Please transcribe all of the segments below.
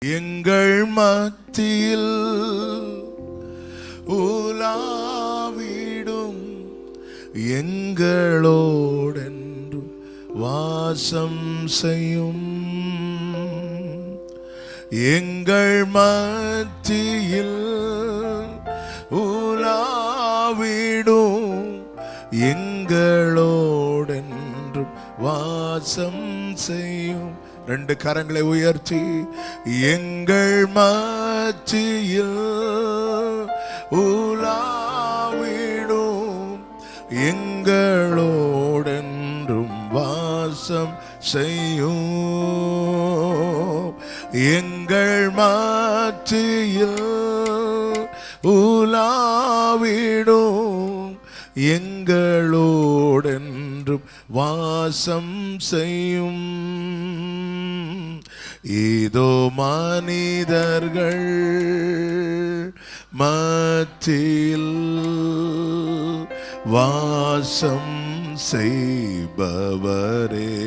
எங்கள் மத்தியில் உலாவிடும் எங்களோடென்று வாசம் செய்யும். எங்கள் மத்தியில் உலாவிடும் எங்களோடென்று வாசம் செய்யும். ரெண்டு கரங்களை உயர்த்தி எங்கள் மத்தியில் உலாவிடும் எங்களோடென்றும் வாசம் செய்யும். எங்கள் மத்தியில் உலாவிடும் எங்களோடென்றும் வாசம் செய்யும். இதோ மனிதர்கள் மத்தியில் வாசம் செய்பவரே,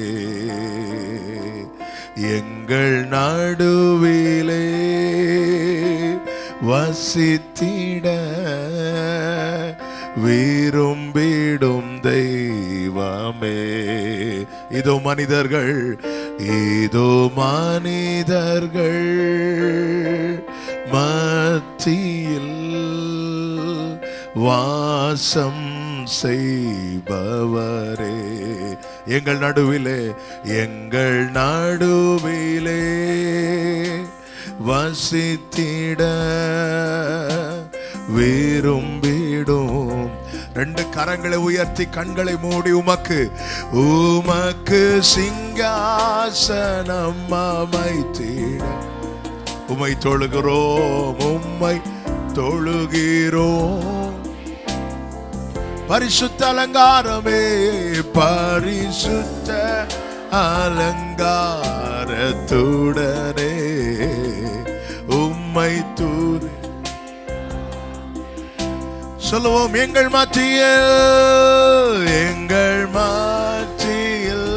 எங்கள் நடுவிலே வசித்திட விரும்பிடும் தெய்வமே. இதோ மனிதர்கள், இதோ மனிதர்கள் மத்தியில் வாசம் செய்பவரே, எங்கள் நடுவிலே, எங்கள் நடுவிலே வசித்திட விரும்பிடும். ரெண்டு கரங்களை உயர்த்தி கண்களை மூடி உமக்கு உமக்கு சிங்காசனம் அமைத்திட உம்மை தொழுகிறோம், உம்மை தொழுகிறோம். பரிசுத்த அலங்காரமே, பரிசுத்த அலங்காரத்துடனே உம்மை தூரி சொல்லுவோம். எங்கள் மத்தியில், எங்கள் மத்தியில்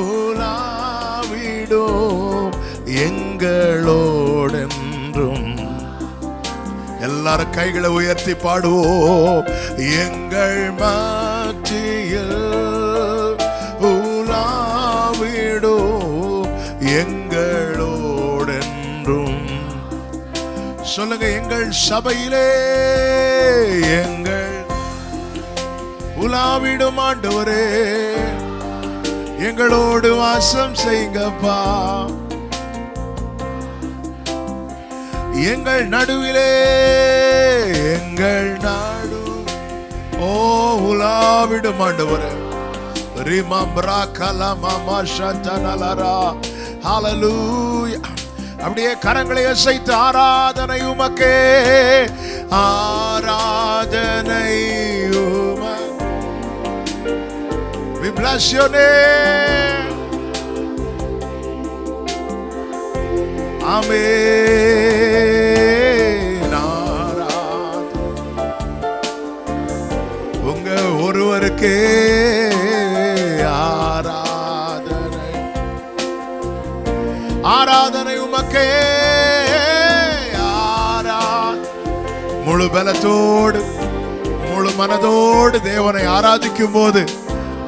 உலாவிடும் எங்களோடென்றும். எல்லாரும் கைகளை உயர்த்தி பாடுவோம். எங்கள் மத்தியில் உலாவிடும் எங்களோடென்றும். சொல்லுங்க, எங்கள் சபையிலே எங்கள் உலாவிடும் ஆண்டவரே, எங்களோடு வாசம் செய்யுங்கப்பா. எங்கள் நடுவிலே, எங்கள் நாடு ஓ உலாவிடும் ஆண்டவரே. ரிமம்ரா கலமமா ஷந்தனலரா. ஹல்லேலூயா. அப்படியே கரங்களை அசைத்து ஆராதனை உமக்கே, ஆராதனை உமக்கே. We bless your name. ஆமென். உங்க ஒருவருக்கே ஆராதனை, ஆராதனை உமக்கே. முழு பலத்தோடு முழு மனதோடு தேவனை ஆராதிக்கும் போது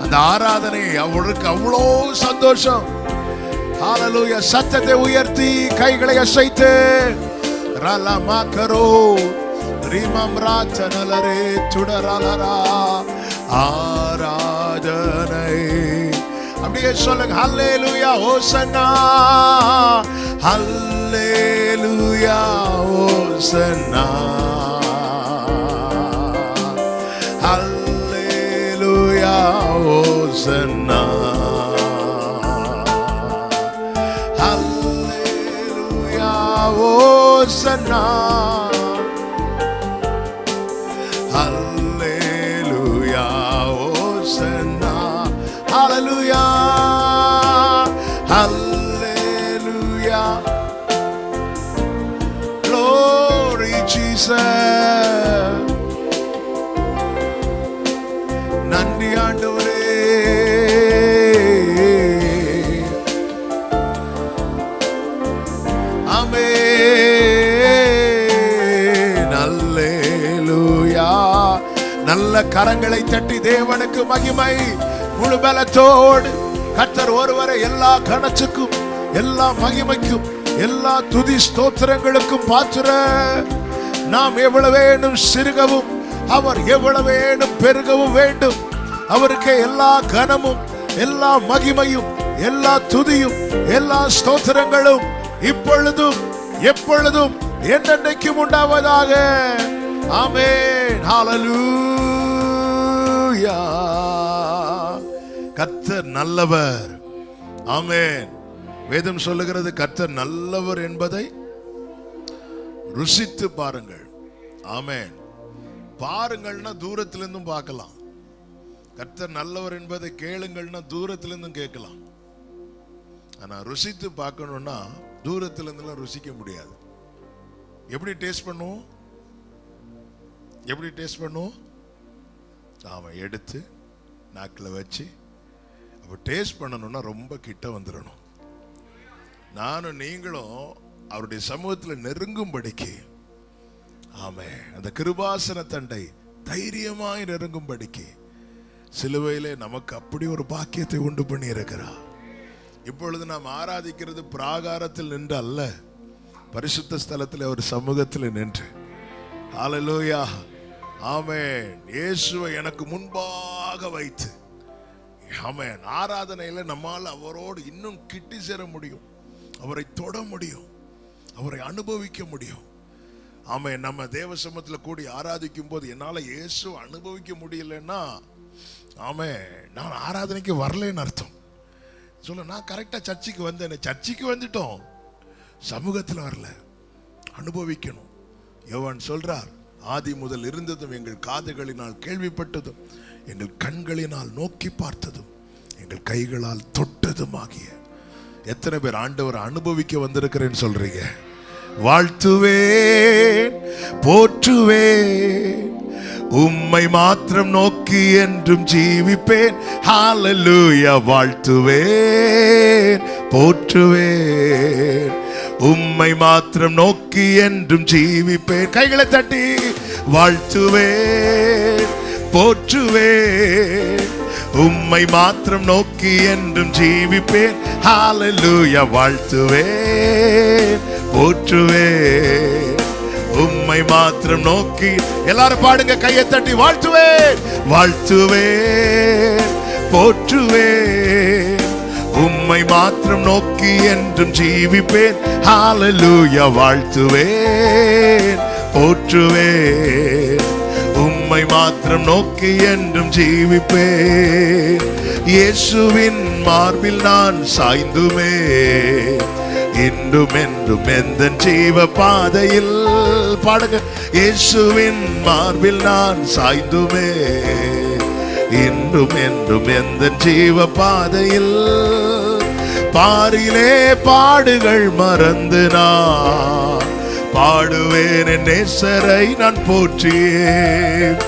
அந்த ஆராதனை அவருக்கு அவ்வளோ சந்தோஷம். ஹல்லேலூயா. சத்தத்தை உயர்த்தி கைகளை அசைத்து ரலமாக்கரோ ரிமம்ராச்சனலரே சுடரலரா ஆராதனை. அப்படியே சொல்லுங்க. ஹல்லேலூயா ஹோசன்னா, ஹல்லேலூயா ஹோசன்னா, ஹல்லேலூயா ஹோசன்னா, ஹல்லேலூயா ஹோசன்னா, ஹல்லேலூயா ஹோசன்னா. ஹல்லேலூயா ஹல்லேலூயா. Glory Jesus. நன்றி ஆண்டவரே. ஆமென். அல்லேலூயா. நல்ல கரங்களை தட்டி தேவனுக்கு மகிமை. முழு பலத்தோடு கர்த்தர் ஒருவரை எல்லா கணச்சுக்கும் எல்லா மகிமைக்கும் எல்லா துதி ஸ்தோத்திரங்களுக்கும் பாத்திர. நாம் எவ்வளவு வேணும் சிறுகவும் அவர் எவ்வளவு வேணும் பெருகவும் வேண்டும். அவருக்கு எல்லா கனமும் எல்லா மகிமையும் எல்லா துதியும் எல்லா ஸ்தோத்திரங்களும் இப்பொழுதும் எப்பொழுதும் என்னென்னைக்கும் உண்டாவதாக. ஆமென். ஹல்லேலூயா. கர்த்தர் நல்லவர். ஆமென். வேதம் சொல்லுகிறது கர்த்தர் நல்லவர் என்பதை ருசித்து பாருங்கள். ஆமென். பாருங்கள்னா தூரத்திலிருந்தும் பார்க்கலாம். கர்த்தர் நல்லவர் என்பதை கேளுங்கள்னா தூரத்திலிருந்தும் கேட்கலாம். ஆனா ருசித்து பார்க்கணும்னா தூரத்திலிருந்துலாம் ருசிக்க முடியாது. எப்படி டேஸ்ட் பண்ணுவோம்? எப்படி டேஸ்ட் பண்ணுவோம்? அவன் எடுத்து நாக்கில் வச்சு அப்போ டேஸ்ட் பண்ணணும்னா ரொம்ப கிட்ட வந்துடணும். நானும் நீங்களும் அவருடைய சமூகத்தில் நெருங்கும்படிக்கு, ஆமே, அந்த கிருபாசன தண்டை தைரியமாய் நெருங்கும்படிக்கு சிலுவையிலே நமக்கு அப்படி ஒரு பாக்கியத்தை உண்டு பண்ணி இருக்கிறார். இப்பொழுது நாம் ஆராதிக்கிறது பிராகாரத்தில் நின்று அல்ல, பரிசுத்த ஸ்தலத்தில் ஒரு சமூகத்தில் நின்று. ஹல்லேலூயா. ஆமென். இயேசுவை எனக்கு முன்பாக வைத்து, ஆமென், ஆராதனையில நம்மால் அவரோடு இன்னும் கிட்டி சேர முடியும், அவரை தொட முடியும், அவரை அனுபவிக்க முடியும். ஆமென். நம்ம தேவ சமூகத்தில் கூடி ஆராதிக்கும் போது என்னால இயேசு அனுபவிக்க முடியலன்னா, ஆமென், நான் ஆராதனைக்கு வரலன்னு அர்த்தம். சொல்ல, நான் கரெக்டா சர்ச்சுக்கு வந்தேன், சர்ச்சுக்கு வந்துட்டோம், சமூகத்தில் வரல, அனுபவிக்கணும். யோவான் சொல்றார், ஆதி முதல் இருந்ததும் எங்கள் காதுகளினால் கேள்விப்பட்டதும் எங்கள் கண்களினால் நோக்கி பார்த்ததும் எங்கள் கைகளால் தொட்டதும் ஆகிய. எத்தனை பேர் ஆண்டவர் அனுபவிக்க வந்திருக்கிறேன்னு சொல்றீங்க? வாழ்த்துவேன், போற்றுவேன், உம்மை மாத்திரம் நோக்கி என்றும் ஜீவிப்பேன். ஹல்லேலூயா. வாழ்த்துவேன், போற்றுவேன், உம்மை மாத்திரம் நோக்கி என்றும் ஜீவிப்பேன். கைகளை தட்டி வாழ்த்துவேன், போற்றுவேன், உம்மை மாத்திரம் நோக்கி என்றும் ஜீவிப்பேன். ஹல்லேலூயா. வாழ்த்துவேன், போற்றுவேன், உம்மை மாத்திரம் நோக்கி. எல்லாரும் பாடுங்க, கையை தட்டி. வாழ்த்துவேன், வாழ்த்துவேன், போற்றுவேன், உம்மை மாத்திரம் நோக்கி என்றும் ஜீவிப்பேன். ஹல்லேலூயா. வாழ்த்துவேன், போற்றுவேன், உம்மை மாத்திரம் நோக்கி என்றும் ஜீவிப்பேன். இயேசுவின் மார்பில் நான் சாய்ந்துமே இன்றும் என்றும் எந்த ஜீவ பாதையில். பாடுங்க. இயேசுவின் மார்பில் நான் சாய்ந்துமே இன்றும் என்றும் எந்த ஜீவ பாதையில். பாரிலே பாடுகள் மறந்து நான் பாடுவேன், என் நேசரை நான் போற்றியேன்.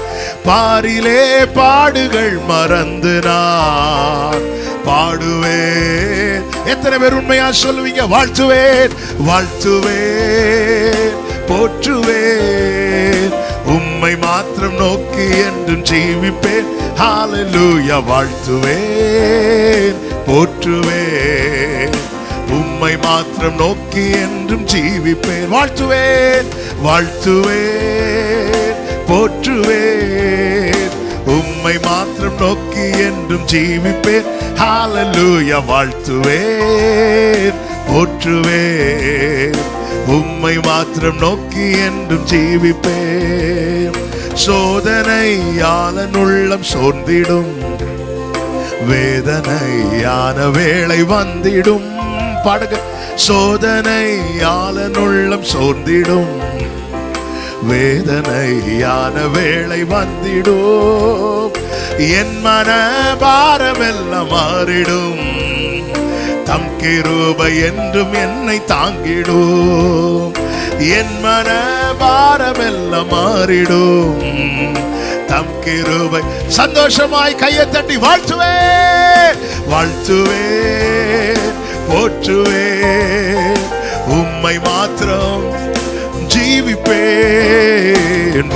பாரிலே பாடுகள் மறந்து நான் பாடுவேன். எத்தனை பேர் உண்மையா சொல்லுவீங்க? வாழ்த்துவேன், வாழ்த்துவேன், போற்றுவேன், உம்மை மாத்திரம் நோக்கி என்றும் ஜீவிப்பேன். ஹல்லேலூயா. வாழ்த்துவேன், போற்றுவேன், உம்மை மாத்திரம் நோக்கி என்றும் ஜீவிப்பேன். வாழ்த்துவேன், வாழ்த்துவேன், போற்றுவேன், உம்மை மாத்திரம் நோக்கி என்றும் ஜீவிப்பேன். ஹல்லேலூயா. வாழ்த்துவேன், போற்றுவேன், உம்மை மாத்திரம் நோக்கி என்றும் ஜீவிப்பேன். சோதனையால உள்ளம் சோர்ந்திடும், வேதனையான வேளை வந்திடும். பாடுங்க. சோதனையால உள்ளம் சோர்ந்திடும், வேதனையான வேளை வந்திடும். என் மன பாரமெல்லாம் மாறிடும், தம் கிருபை என்றும் என்னை தாங்கிடும். என் மன பாரமெல்லாம் மாறிடும், தம் கிருபை. சந்தோஷமாய் கையை தட்டி வாழ்த்துவேன், வாழ்த்துவேன், போற்றுவேன், உம்மை மாத்திரம் ஜீவிப்பேன்,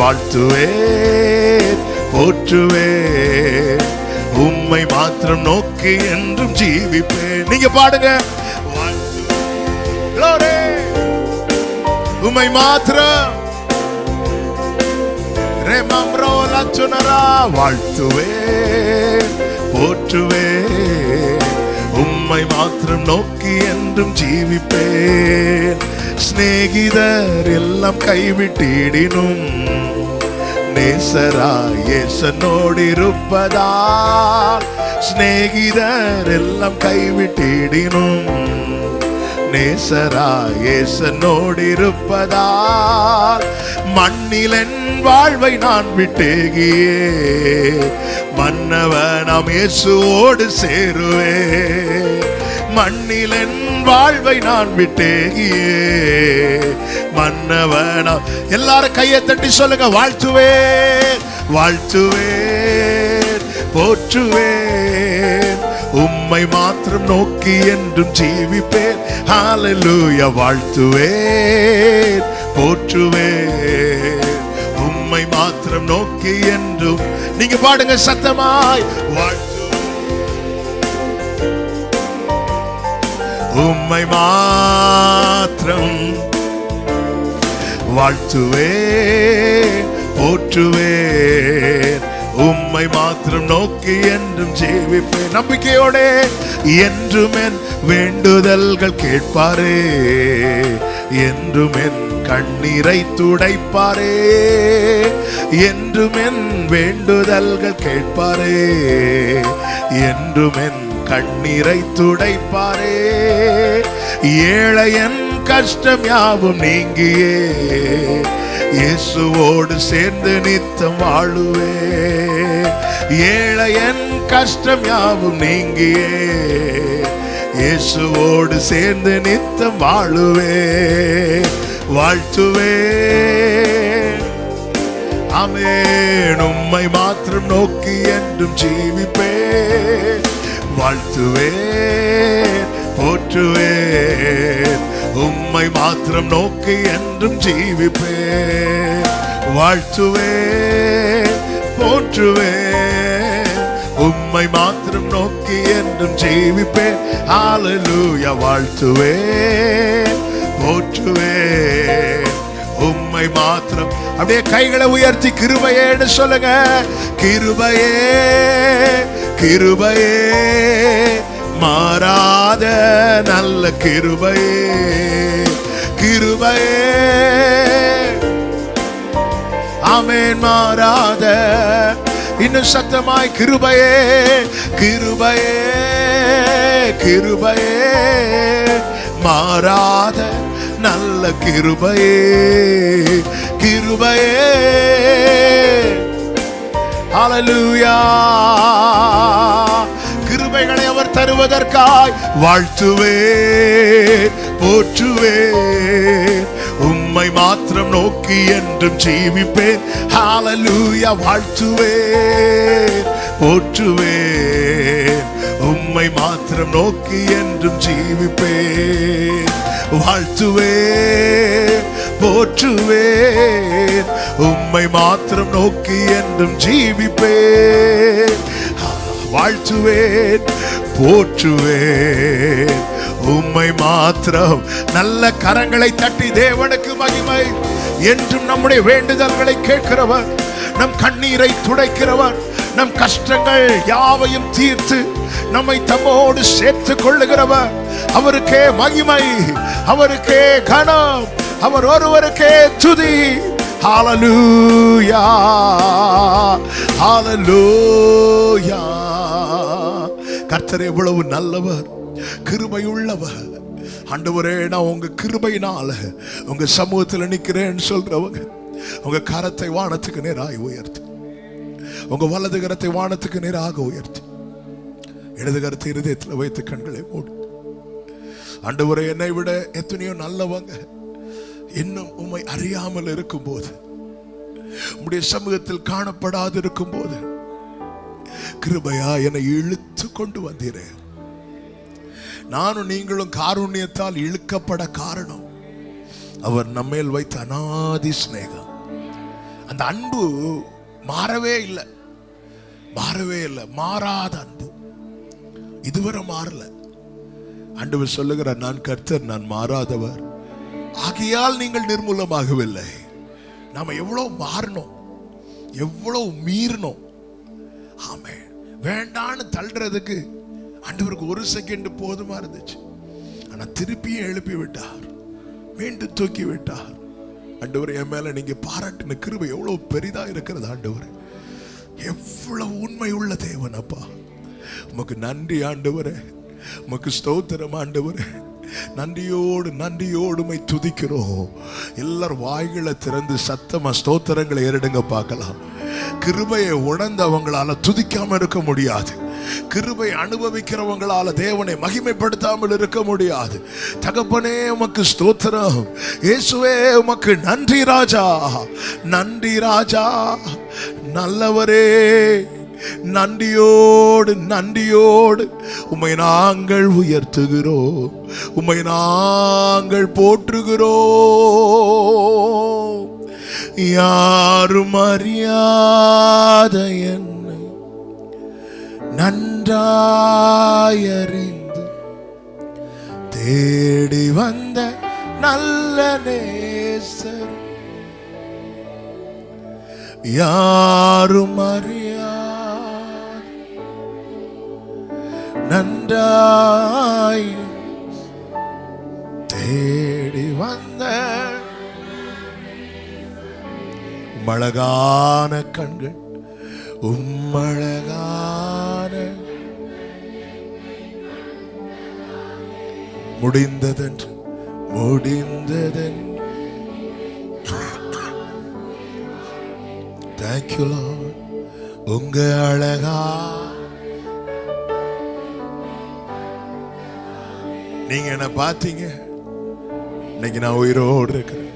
வாழ்த்துவேன், போற்றுவேன், உம்மை மாத்திரம் நோக்கி என்றும் ஜீவிப்பேன். நீங்க பாடுங்க. உம்மை மாத்திரம் வாழ்த்துவேன், போற்றுவேன், உம்மை மாத்திரம் நோக்கி என்றும் ஜீவிப்பேன். சிநேகிதர் எல்லாம் கைவிட்டிடினும் நேசராய் இயேசுவோடு இருப்பதால், சிநேகிதர் எல்லாம் கைவிட்டிடினும் நேசராய் இயேசுவோடு இருப்பதால், மண்ணில் என் வாழ்வை நான் விட்டேகியே மன்னவனாம் இயேசுவோடு சேருவேன். மண்ணில் என் வாழ்வை நான் விட்டேகியே மன்னவனாம். எல்லாரும் கையை தட்டி சொல்லுங்க. வாழ்த்துவேன், வாழ்த்துவேன், போற்றுவேன், உம்மை மாத்திரம் நோக்கி என்றும் ஜீவிப்பேன். ஹல்லேலூயா. வாழ்த்துவேன், போற்றுவேன், உம்மை மாத்திரம் நோக்கி என்றும். நீங்க பாடுங்க சத்தமாய். உம்மை மாத்திரம் வாழ்த்துவேன், போற்றுவேன், உம்மை மாத்திரம் நோக்கி என்றும் ஜீவிப்பேன். நம்பிக்கையோட என்றும் என் வேண்டுதல்கள் கேட்பாரே, என்றும் என் கண்ணீரை துடைப்பாரே, என்றும் என் வேண்டுதல்கள் கேட்பாரே, என்றும் என் கண்ணீரை துடைப்பாரே. ஏழையன் கஷ்டம் யாவும் நீங்கியே இயேசுவோடு சேர்ந்து நித்தம் வாழுவே. ஏழையன் கஷ்டம் யாவும் நீங்கியே இயேசுவோடு சேர்ந்து நித்தம் வாழுவே. வாழ்த்துவே, ஆமென், உம்மை மாத்திரம் நோக்கி என்றும் ஜீவிப்பேன். வாழ்த்துவேன், போற்றுவேன், உம்மை மாத்திரம் நோக்கி என்றும் ஜீவிப்பேன். வாழ்த்துவேன், போற்றுவேன், உம்மை மாத்திரம் நோக்கி என்றும் ஜீவிப்பேன். ஹல்லேலூயா. வாழ்த்துவேன், போற்றுவேன், உம்மை மாத்திரம். அப்படியே கைகளை உயர்த்தி கிருபையேன்னு சொல்லுங்க. கிருபையே, கிருபையே, மாறாத நல்ல கிருபையே, கிருபையே, ஆமென், மாறாத. இன்னும் சத்தமாய் கிருபையே, கிருபையே, கிருபையே, மாறாத நல்ல கிருபையே, கிருபையே. ஹல்லேலூயா. கிருபைகளை அவர் தருவதற்காய் வாழ்த்துவேன், போற்றுவேன், உம்மை மாத்திரம் நோக்கி என்றும் ஜீவிப்பேன். ஹல்லேலூயா. வாழ்த்துவேன், போற்றுவேன், உம்மை மாத்திரம் நோக்கி என்றும் ஜீவிப்பேன். வாழ்த்துவேன், போற்றுவேன், உம்மை மாத்திரம் நோக்கி என்றும் ஜீவிப்பேன். வாழ்த்துவேன், போற்றுவேன், உம்மை மாத்திரம். நல்ல கரங்களை தட்டி தேவனுக்கு மகிமை. என்றும் நம்முடைய வேண்டுதல்களை கேட்கிறவர், நம் கண்ணீரை துடைக்கிறவர், நம் கஷ்டங்கள் யாவையும் தீர்த்து நம்மை தம்மோடு சேர்த்துக் கொள்ளுகிறவர். அவருக்கே மகிமை, அவருக்கே கனம், அவர் ஒருவருக்கே துதி. ஹல்லேலூயா, ஹல்லேலூயா. கர்த்தர் எவ்வளவு நல்லவர், கிருபையுள்ளவர். ஆண்டவரே, நான் உங்க கிருபையினால உங்க சமூகத்தில் நிற்கிறேன்னு சொல்றவங்க உங்க கரத்தை வானத்துக்கு நேராக உயர்த்து, உங்க வலது கரத்தை வானத்துக்கு நேராக உயர்த்து, இடது கரத்தை இருதயத்தில் வைத்து கண்களை மூடு. ஆண்டவரே, என்னை விட எத்தனையோ நல்லவங்க இன்னும் உம்மை அறியாமல் இருக்கும் போது, உம்முடைய சமூகத்தில் காணப்படாது இருக்கும் போது, கிருபையா என்னை இழுத்து கொண்டு வந்தீரே. நானும் நீங்களும் காருண்யத்தால் இழுக்கப்பட காரணம் அவர் நம்மேல் வைத்த அநாதி சிநேகம். அந்த அன்பு மாறவே இல்லை, மாறாத அன்பு. இதுவரை மாறல. ஆண்டவர் சொல்லுகிறார், நான் கர்த்தர், நான் மாறாதவர், ஆகையால் நீங்கள் நிர்மூலமாகவில்லை. நாம எவ்வளவு மாறணும், எவ்வளவு மீறணும். ஆமே, வேண்டான்னு தள்ளுறதுக்கு ஆண்டவருக்கு ஒரு செகண்ட் போதுமா இருந்துச்சு. ஆனா திருப்பியும் எழுப்பி விட்டார், மீண்டும் தூக்கி விட்டார். ஆண்டவர், என் மேல நீங்க பாராட்டின கிருபை எவ்வளவு பெரிதா இருக்கிறது. ஆண்டவர் எவ்வளவு உண்மை உள்ள தேவன். அப்பா உமக்கு நன்றி ஆண்டவரே, உமக்கு ஸ்தோத்திரம் ஆண்டவரே. நன்றியோடு துதிக்கிறோம். எல்லாரும் வாய்களை திறந்து சத்தமா ஸ்தோத்திரங்களை ஏறிடுங்க பார்க்கலாம். கிருபையை உணர்ந்தவங்களால துதிக்காம இருக்க முடியாது. கிருபை அனுபவிக்கிறவங்களால தேவனை மகிமைப்படுத்தாமல் இருக்க முடியாது. தகப்பனே உமக்கு ஸ்தோத்திரம், இயேசுவே உமக்கு நன்றி ராஜா, நன்றி ராஜா, நல்லவரே. நன்றியோடு உம்மை நாங்கள் உயர்த்துகிறோம், உம்மை நாங்கள் போற்றுகிறோம். யாரும் அறியாத என்னை நன்றாயறிந்து தேடி வந்த நல்ல நேசர், யாரும் அறியா நன்றாய் தேடி வந்த உம்மழகான கண்கள், உம்மழகான முடிந்ததென்று Thank you Lord. உங்க அழகா நீங்க என்ன பார்த்தீங்க, இன்னைக்கு நான் உயிரோடு இருக்கிறேன்.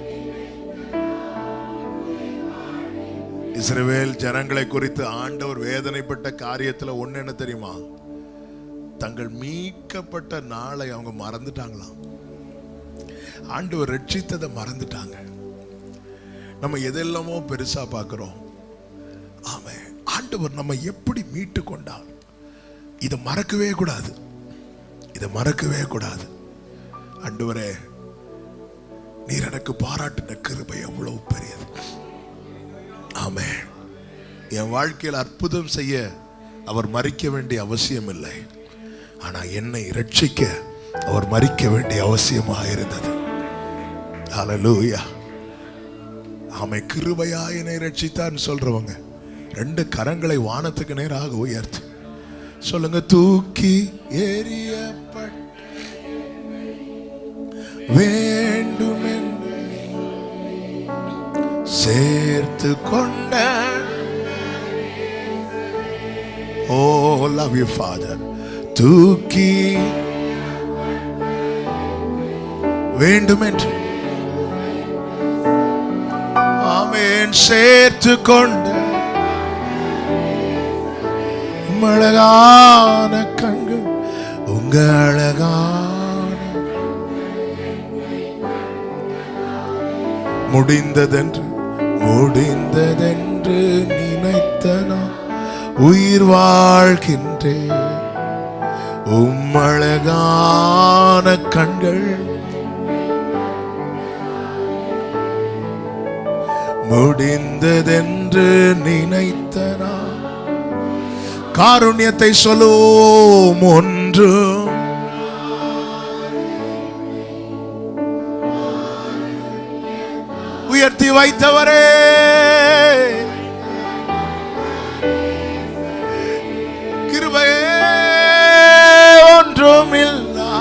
இஸ்ரவேல் ஜனங்களை குறித்து ஆண்டவர் வேதனைப்பட்ட காரியத்துல ஒண்ணு என்ன தெரியுமா? தங்கள் மீட்கப்பட்ட நாளை அவங்க மறந்துட்டாங்களாம். ஆண்டவர் ரட்சித்ததை மறந்துட்டாங்க. நம்ம எதெல்லாமோ பெருசா பார்க்கிறோம். ஆமே, ஆண்டவர் நம்ம எப்படி மீட்டு கொண்டார், இதை மறக்கவே கூடாது, இதை மறக்கவே கூடாது. ஆண்டவரே, நீர் எனக்கு பாராட்டின கிருபை எவ்வளவு பெரியது. ஆமே, என் வாழ்க்கையில் அற்புதம் செய்ய அவர் மரிக்க வேண்டிய அவசியம் இல்லை. ஆனா என்னை ரட்சிக்க அவர் மரிக்க வேண்டிய அவசியமாக இருந்தது. ஹல்லேலூயா. ஆமை, கிருபையா என்னை ரட்சித்தான்னு சொல்றவங்க ரெண்டு கரங்களை வானத்துக்கு நேராக உயர்த்து சொல்லுங்க. தூக்கி எறியப்பட்ட வேண்டுமென்று சேர்த்து கொண்ட, ஓ லவ் யூ ஃபாதர். தூக்கி வேண்டுமென்று, ஆமென், சேர்த்து கொண்ட அழகான கண்கள், உங்க அழகான முடிந்ததென்று நினைத்த நான் உயிர் வாழ்கின்றேன். அழகான கண்கள் முடிந்ததென்று நினைத்த நான் காருண்யத்தை சொல்லுவோம் ஒன்று. உயர்த்தி வைத்தவரே, கிருபையே ஒன்றுமில்லா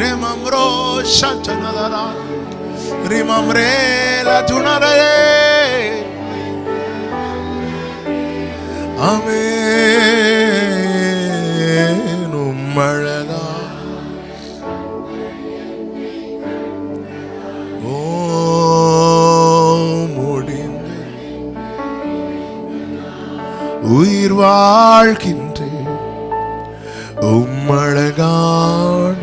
ரெமம்ரோ சச்சனதரா ரிமம்ரேலா துணரே. ஆமென். உம்மழகா ஓ முடிந்து உயிர் வாழ்கின்றேன். அழகான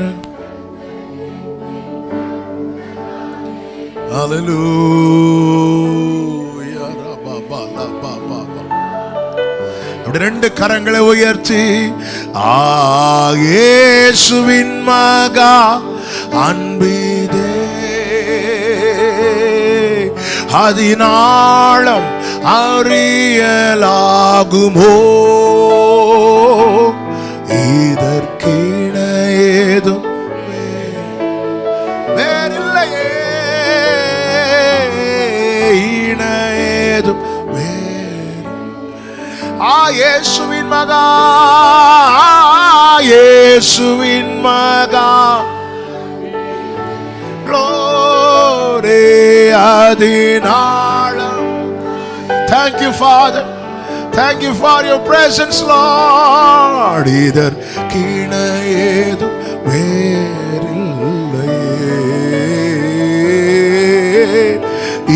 ஹல்லேலூயா. அப்படி ரெண்டு கரங்களை உயர்த்தி இயேசுவின் மகா அன்பிதே அதினாலம் அறியலாகுமோ இதற்கிணையேதும் வேறில்லையே இணையேதும் வேறு இயேசுவின் மகா இயேசுவின் மகா glory adinalam. Thank you, Father. Thank you for your presence, Lord. இதற்கிணையேதும் வேறில்லையே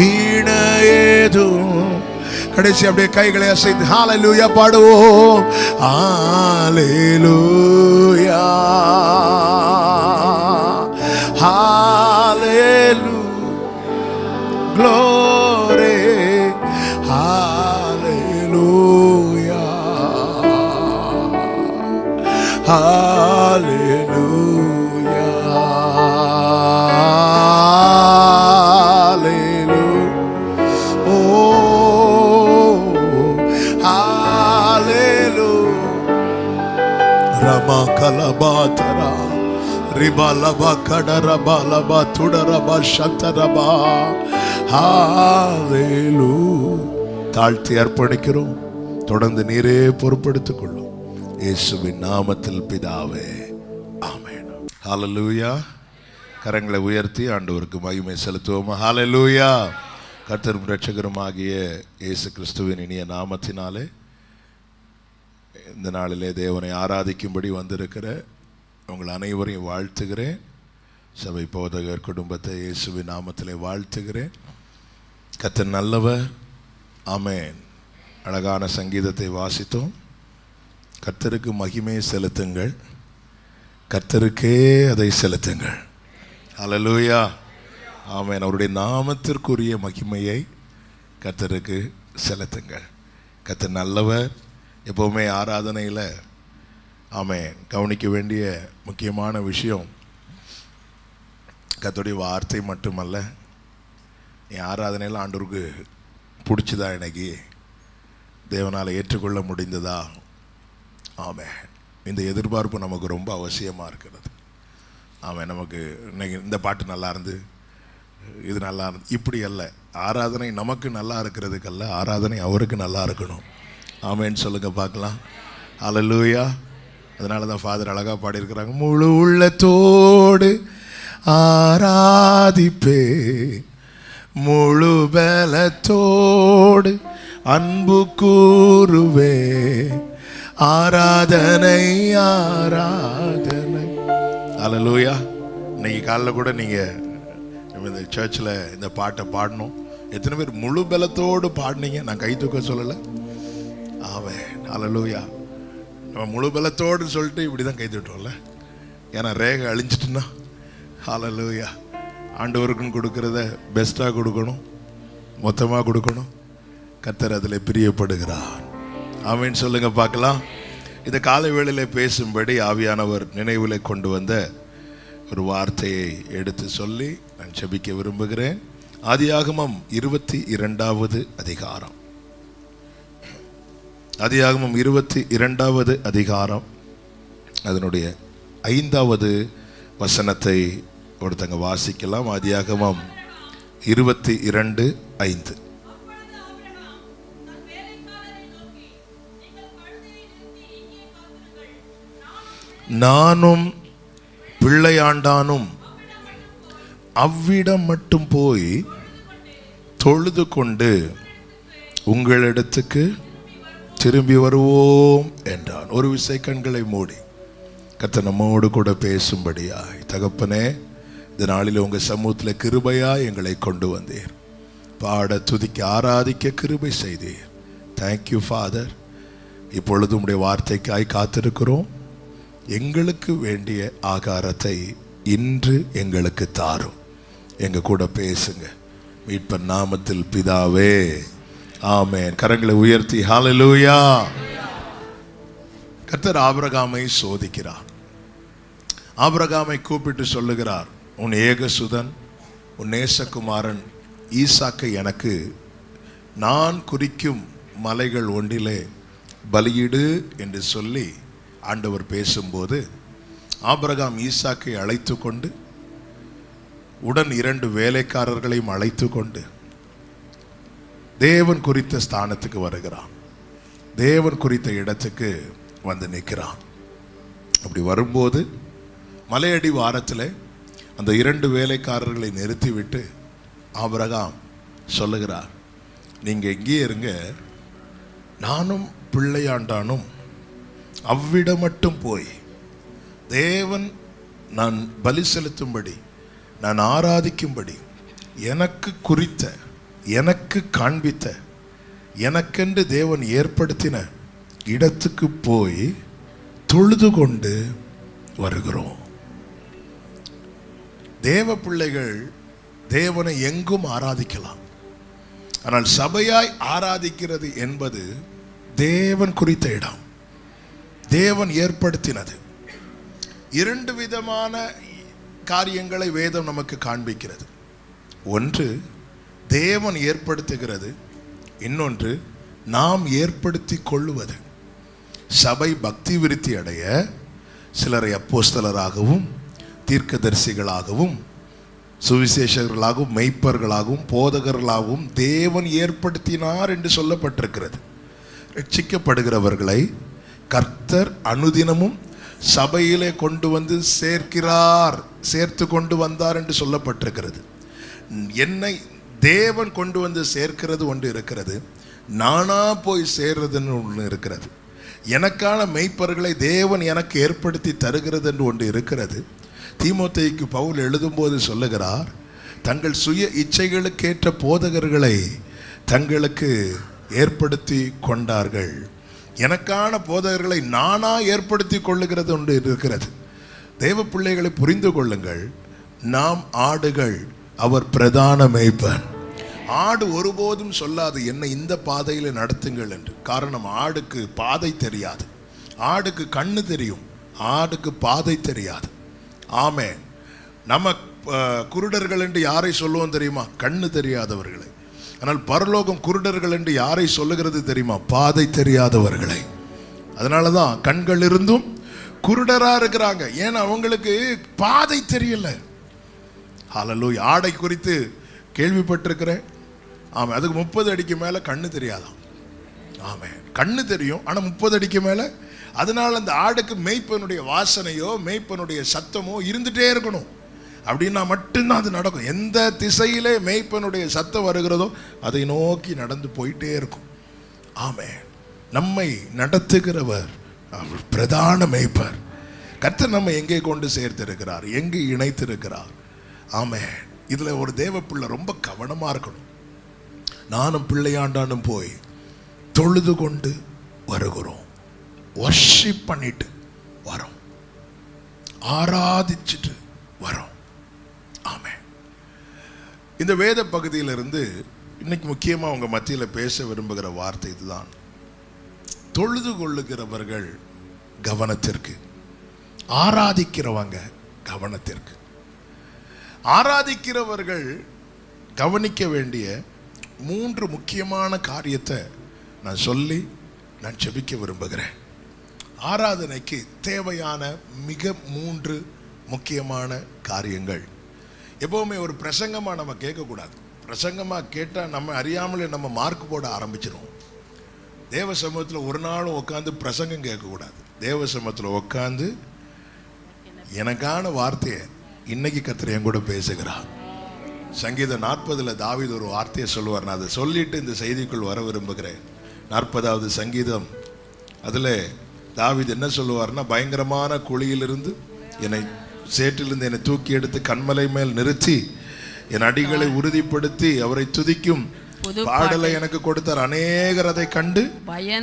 இணையேதும். கடைசி அப்படியே கைகளை அசைத்து ஹல்லேலூயா பாடுவோம். ஹல்லேலூயா hallelujah glory hallelujah hallelujah hallelujah oh hallelujah rama kalabatara ரிபாலபா கடரபாலபா துடரபா சந்தரபா ஹல்லேலூயா. தாழ்த்தி அர்ப்பணிக்கிறோம். தொடர்ந்து நீரே பொறுப்படுத்திக் கொள்ளும். இயேசுவின் நாமத்தில் பிதாவே ஆமென். ஹல்லேலூயா. கரங்களை உயர்த்தி ஆண்டவருக்கு மகிமை செலுத்துவோம். ஹல்லேலூயா. கர்த்தரும் இரட்சகரும் ஆகிய இயேசு கிறிஸ்துவின் இனிய நாமத்தினாலே இந்த நாளிலே தேவனை ஆராதிக்கும்படி வந்திருக்கிற உங்கள் அனைவரையும் வாழ்த்துகிறேன். சபை போதகர் குடும்பத்தை இயேசுவின் நாமத்திலே வாழ்த்துகிறேன். கர்த்தர் நல்லவர். ஆமென். அழகான சங்கீதத்தை வாசித்தோம். கர்த்தருக்கு மகிமை செலுத்துங்கள், கர்த்தருக்கே அதை செலுத்துங்கள். ஹல்லேலூயா. ஆமென். அவருடைய நாமத்திற்குரிய மகிமையை கர்த்தருக்கு செலுத்துங்கள். கர்த்தர் நல்லவர். எப்போவுமே ஆராதனையில் ஆமென் கவனிக்க வேண்டிய முக்கியமான விஷயம் கர்த்தருடைய வார்த்தை மட்டுமல்ல, என் ஆராதனையில் ஆண்டவருக்கு பிடிச்சதா, எனக்கு தேவனால் ஏற்றுக்கொள்ள முடிந்ததா. ஆமென். இந்த எதிர்பார்ப்பு நமக்கு ரொம்ப அவசியமாக இருக்கிறது. ஆமென். நமக்கு இன்னைக்கு இந்த பாட்டு நல்லா இருந்து, இது நல்லா இருந்து, இப்படி அல்ல. ஆராதனை நமக்கு நல்லா இருக்கிறதுக்கல்ல, ஆராதனை அவருக்கு நல்லா இருக்கணும். ஆமென் சொல்லுங்க பார்க்கலாம். ஹல்லேலூயா. அதனால தான் ஃபாதர் அழகாக பாடியிருக்கிறாங்க. முழு உள்ளத்தோடு ஆராதிப்பே, முழு பலத்தோடு அன்பு கூறுவே, ஆராதனை ஆராதனை. ஹல்லேலூயா. இன்னைக்கு காலையில் கூட நீங்கள் இந்த சர்ச்சில் இந்த பாட்டை பாடணும். எத்தனை பேர் முழு பலத்தோடு பாடினீங்க? நான் கை தூக்க சொல்லலை. ஆமென். ஹல்லேலூயா. நம்ம முழு பலத்தோடு சொல்லிட்டு இப்படி தான் கை தட்டுவோம்ல, ஏன்னா ரேகை அழிஞ்சிட்டுன்னா. ஹல்லேலூயா. ஆண்டவருக்கும் கொடுக்கறத பெஸ்ட்டாக கொடுக்கணும், மொத்தமாக கொடுக்கணும். கர்த்தர் அதில் பிரியப்படுகிறார். ஆமென் சொல்லுங்க பார்க்கலாம். இந்த காலை வேளையில் பேசும்படி ஆவியானவர் நினைவில் கொண்டு வந்த ஒரு வார்த்தையை எடுத்து சொல்லி நான் ஜெபிக்க விரும்புகிறேன். ஆதியாகமம் 22வது அதிகாரம். ஆதியாகமம் 22வது அதிகாரம் அதனுடைய 5வது வசனத்தை ஒருத்தங்க வாசிக்கலாம். ஆதியாகமம் 22:5. நானும் பிள்ளையாண்டானும் அவ்விடம் மட்டும் போய் தொழுது கொண்டு உங்களிடத்துக்கு திரும்பி வருவோம் என்றான். ஒரு விசை கண்களை மூடி கர்த்தர் நம்மோடு கூட பேசும்படியாய், தகப்பனே இந்த நாளில் உங்கள் சமூகத்தில் கிருபையாய் எங்களை கொண்டு வந்தீர். பாட துதிக்க ஆராதிக்க கிருபை செய்தீர். Thank you father. இப்பொழுது உம்முடைய வார்த்தைக்காய் காத்திருக்கிறோம். எங்களுக்கு வேண்டிய ஆகாரத்தை இன்று எங்களுக்கு தாரும். எங்க கூட பேசுங்க. மீட்பர் நாமத்தில் பிதாவே, ஆமென். கரங்களை உயர்த்தி ஹல்லேலூயா. கர்த்தர் ஆபிரகாமை சோதிக்கிறார். ஆபிரகாமை கூப்பிட்டு சொல்லுகிறார், உன் ஏகசுதன், உன் நேசகுமாரன் ஈசாக்கை எனக்கு நான் குறிக்கும் மலைகள் ஒன்றிலே பலியிடு என்று சொல்லி ஆண்டவர் பேசும்போது, ஆபிரகாம் ஈசாக்கை அழைத்து கொண்டு உடன் 2 வேலைக்காரர்களையும் அழைத்து கொண்டு தேவன் குறித்த ஸ்தானத்துக்கு வருகிறான். தேவன் குறித்த இடத்துக்கு வந்து நிற்கிறான். அப்படி வரும்போது மலையடி வாரத்தில் அந்த 2 வேலைக்காரர்களை நிறுத்திவிட்டு ஆபிரகாம் சொல்லுகிறார், நீங்க எங்கே இருங்க, நானும் பிள்ளையாண்டானும் அவ்விடம் மட்டும் போய் தேவன் நான் பலி செலுத்தும்படி, நான் ஆராதிக்கும்படி எனக்கு குறித்த, எனக்கு காண்பித்த, எனக்கென்று தேவன் ஏற்படுத்தின இடத்துக்கு போய் தொழுது கொண்டு வருகிறோம். தேவ பிள்ளைகள் தேவனை எங்கும் ஆராதிக்கலாம். ஆனால் சபையாய் ஆராதிக்கிறது என்பது தேவன் குறித்த இடம், தேவன் ஏற்படுத்தினது. 2 விதமான காரியங்களை வேதம் நமக்கு காண்பிக்கிறது. ஒன்று தேவன் ஏற்படுத்துகிறது, இன்னொன்று நாம் ஏற்படுத்தி கொள்ளுவது. சபை பக்தி விருத்தி அடைய சிலரை அப்போஸ்தலராகவும் தீர்க்கதரிசிகளாகவும் சுவிசேஷகர்களாகவும் மெய்ப்பர்களாகவும் போதகர்களாகவும் தேவன் ஏற்படுத்தினார் என்று சொல்லப்பட்டிருக்கிறது. ரட்சிக்கப்படுகிறவர்களை கர்த்தர் அனுதினமும் சபையிலே கொண்டு வந்து சேர்க்கிறார், சேர்த்து கொண்டு வந்தார் என்று சொல்லப்பட்டிருக்கிறது. என்னை தேவன் கொண்டு வந்து சேர்க்கிறது ஒன்று இருக்கிறது, நானா போய் சேர்றதுன்னு ஒன்று இருக்கிறது. எனக்கான மெய்ப்பர்களை தேவன் எனக்கு ஏற்படுத்தி தருகிறது என்று ஒன்று இருக்கிறது. தீமோத்தேயுக்கு பவுல் எழுதும்போது சொல்லுகிறார், தங்கள் சுய இச்சைகளுக்கேற்ற போதகர்களை தங்களுக்கு ஏற்படுத்தி கொண்டார்கள். எனக்கான போதகர்களை நானா ஏற்படுத்தி கொள்ளுகிறது ஒன்று இருக்கிறது. தேவ பிள்ளைகளை புரிந்து கொள்ளுங்கள், நாம் ஆடுகள், அவர் பிரதான மேய்ப்பன். ஆடு ஒருபோதும் சொல்லாது என்னை இந்த பாதையில் நடத்துங்கள் என்று. காரணம், ஆடுக்கு பாதை தெரியாது. ஆடுக்கு கண்ணு தெரியும், ஆடுக்கு பாதை தெரியாது. ஆமே, நம்ம குருடர்கள் என்று யாரை சொல்லுவோம் தெரியுமா? கண்ணு தெரியாதவர்களை. ஆனால் பரலோகம் குருடர்கள் என்று யாரை சொல்லுகிறது தெரியுமா? பாதை தெரியாதவர்களை. அதனாலதான் கண்கள் இருந்தும் குருடரா இருக்கிறாங்க. ஏன்னா அவங்களுக்கு பாதை தெரியல. ஹல்லேலூயா. ஆடை குறித்து கேள்விப்பட்டிருக்கிறேன். ஆமா, அதுக்கு 30 அடிக்கு மேல கண்ணு தெரியாதாம். ஆமே, கண்ணு தெரியும், ஆனா 30 அடிக்கு மேல. அதனால அந்த ஆடுக்கு மேய்ப்பனுடைய வாசனையோ மேய்ப்பனுடைய சத்தமோ இருந்துட்டே இருக்கணும். அப்படின்னா மட்டும்தான் அது நடக்கும். எந்த திசையிலே மேய்ப்பனுடைய சத்தம் வருகிறதோ அதை நோக்கி நடந்து போயிட்டே இருக்கும். ஆமே, நம்மை நடத்துகிறவர் அவர் பிரதான மேய்ப்பர். கர்த்தர் நம்ம எங்கே கொண்டு சேர்த்திருக்கிறார், எங்கே இணைத்திருக்கிறார். ஆமே, இதுல ஒரு தேவ பிள்ளை ரொம்ப கவனமா இருக்கணும். நானும் பிள்ளையாண்டானும் போய் தொழுது கொண்டு வருகிறோம், வர்ஷிப் பண்ணிட்டு வரோம், ஆராதிச்சுட்டு வரோம். ஆமே, இந்த வேத பகுதியிலிருந்து இன்னைக்கு முக்கியமா உங்க மத்தியில பேச விரும்புகிற வார்த்தை இதுதான். தொழுது கொள்ளுகிறவர்கள் கவனத்திற்கு, ஆராதிக்கிறவங்க கவனத்திற்கு. ஆராதிக்கிறவர்கள் கவனிக்க வேண்டிய 3 முக்கியமான காரியத்தை நான் சொல்லி நான் ஜெபிக்க விரும்புகிறேன். ஆராதனைக்கு தேவையான மிக 3 முக்கியமான காரியங்கள். எப்பவுமே ஒரு பிரசங்கமா நம்ம கேட்கக்கூடாது. பிரசங்கமா கேட்டால் நம்ம அறியாமலே நம்ம மார்க் போட ஆரம்பிச்சிடும். தேவ சமூகத்தில் ஒரு நாளும் உட்காந்து பிரசங்கம் கேட்கக்கூடாது. தேவ சமூகத்தில் உட்காந்து எனக்கான வார்த்தையை இன்னைக்கு கர்த்தர் என் கூட பேசுகிறார். சங்கீதம் 40 தாவீது ஒரு வார்த்தையை சொல்லுவார். நான் அதை சொல்லிட்டு இந்த செய்திக்குள் வர விரும்புகிறேன். 40வது சங்கீதம், அதில் தாவீது என்ன சொல்லுவார்னா, பயங்கரமான குழியிலிருந்து என்னை, சேற்றிலிருந்து என்னை தூக்கி எடுத்து கண்மலை மேல் நிறுத்தி என் அடிகளை உறுதிப்படுத்தி அவரை துதிக்கும் பாடலை எனக்கு கொடுத்தார். அநேகர் அதை கண்டு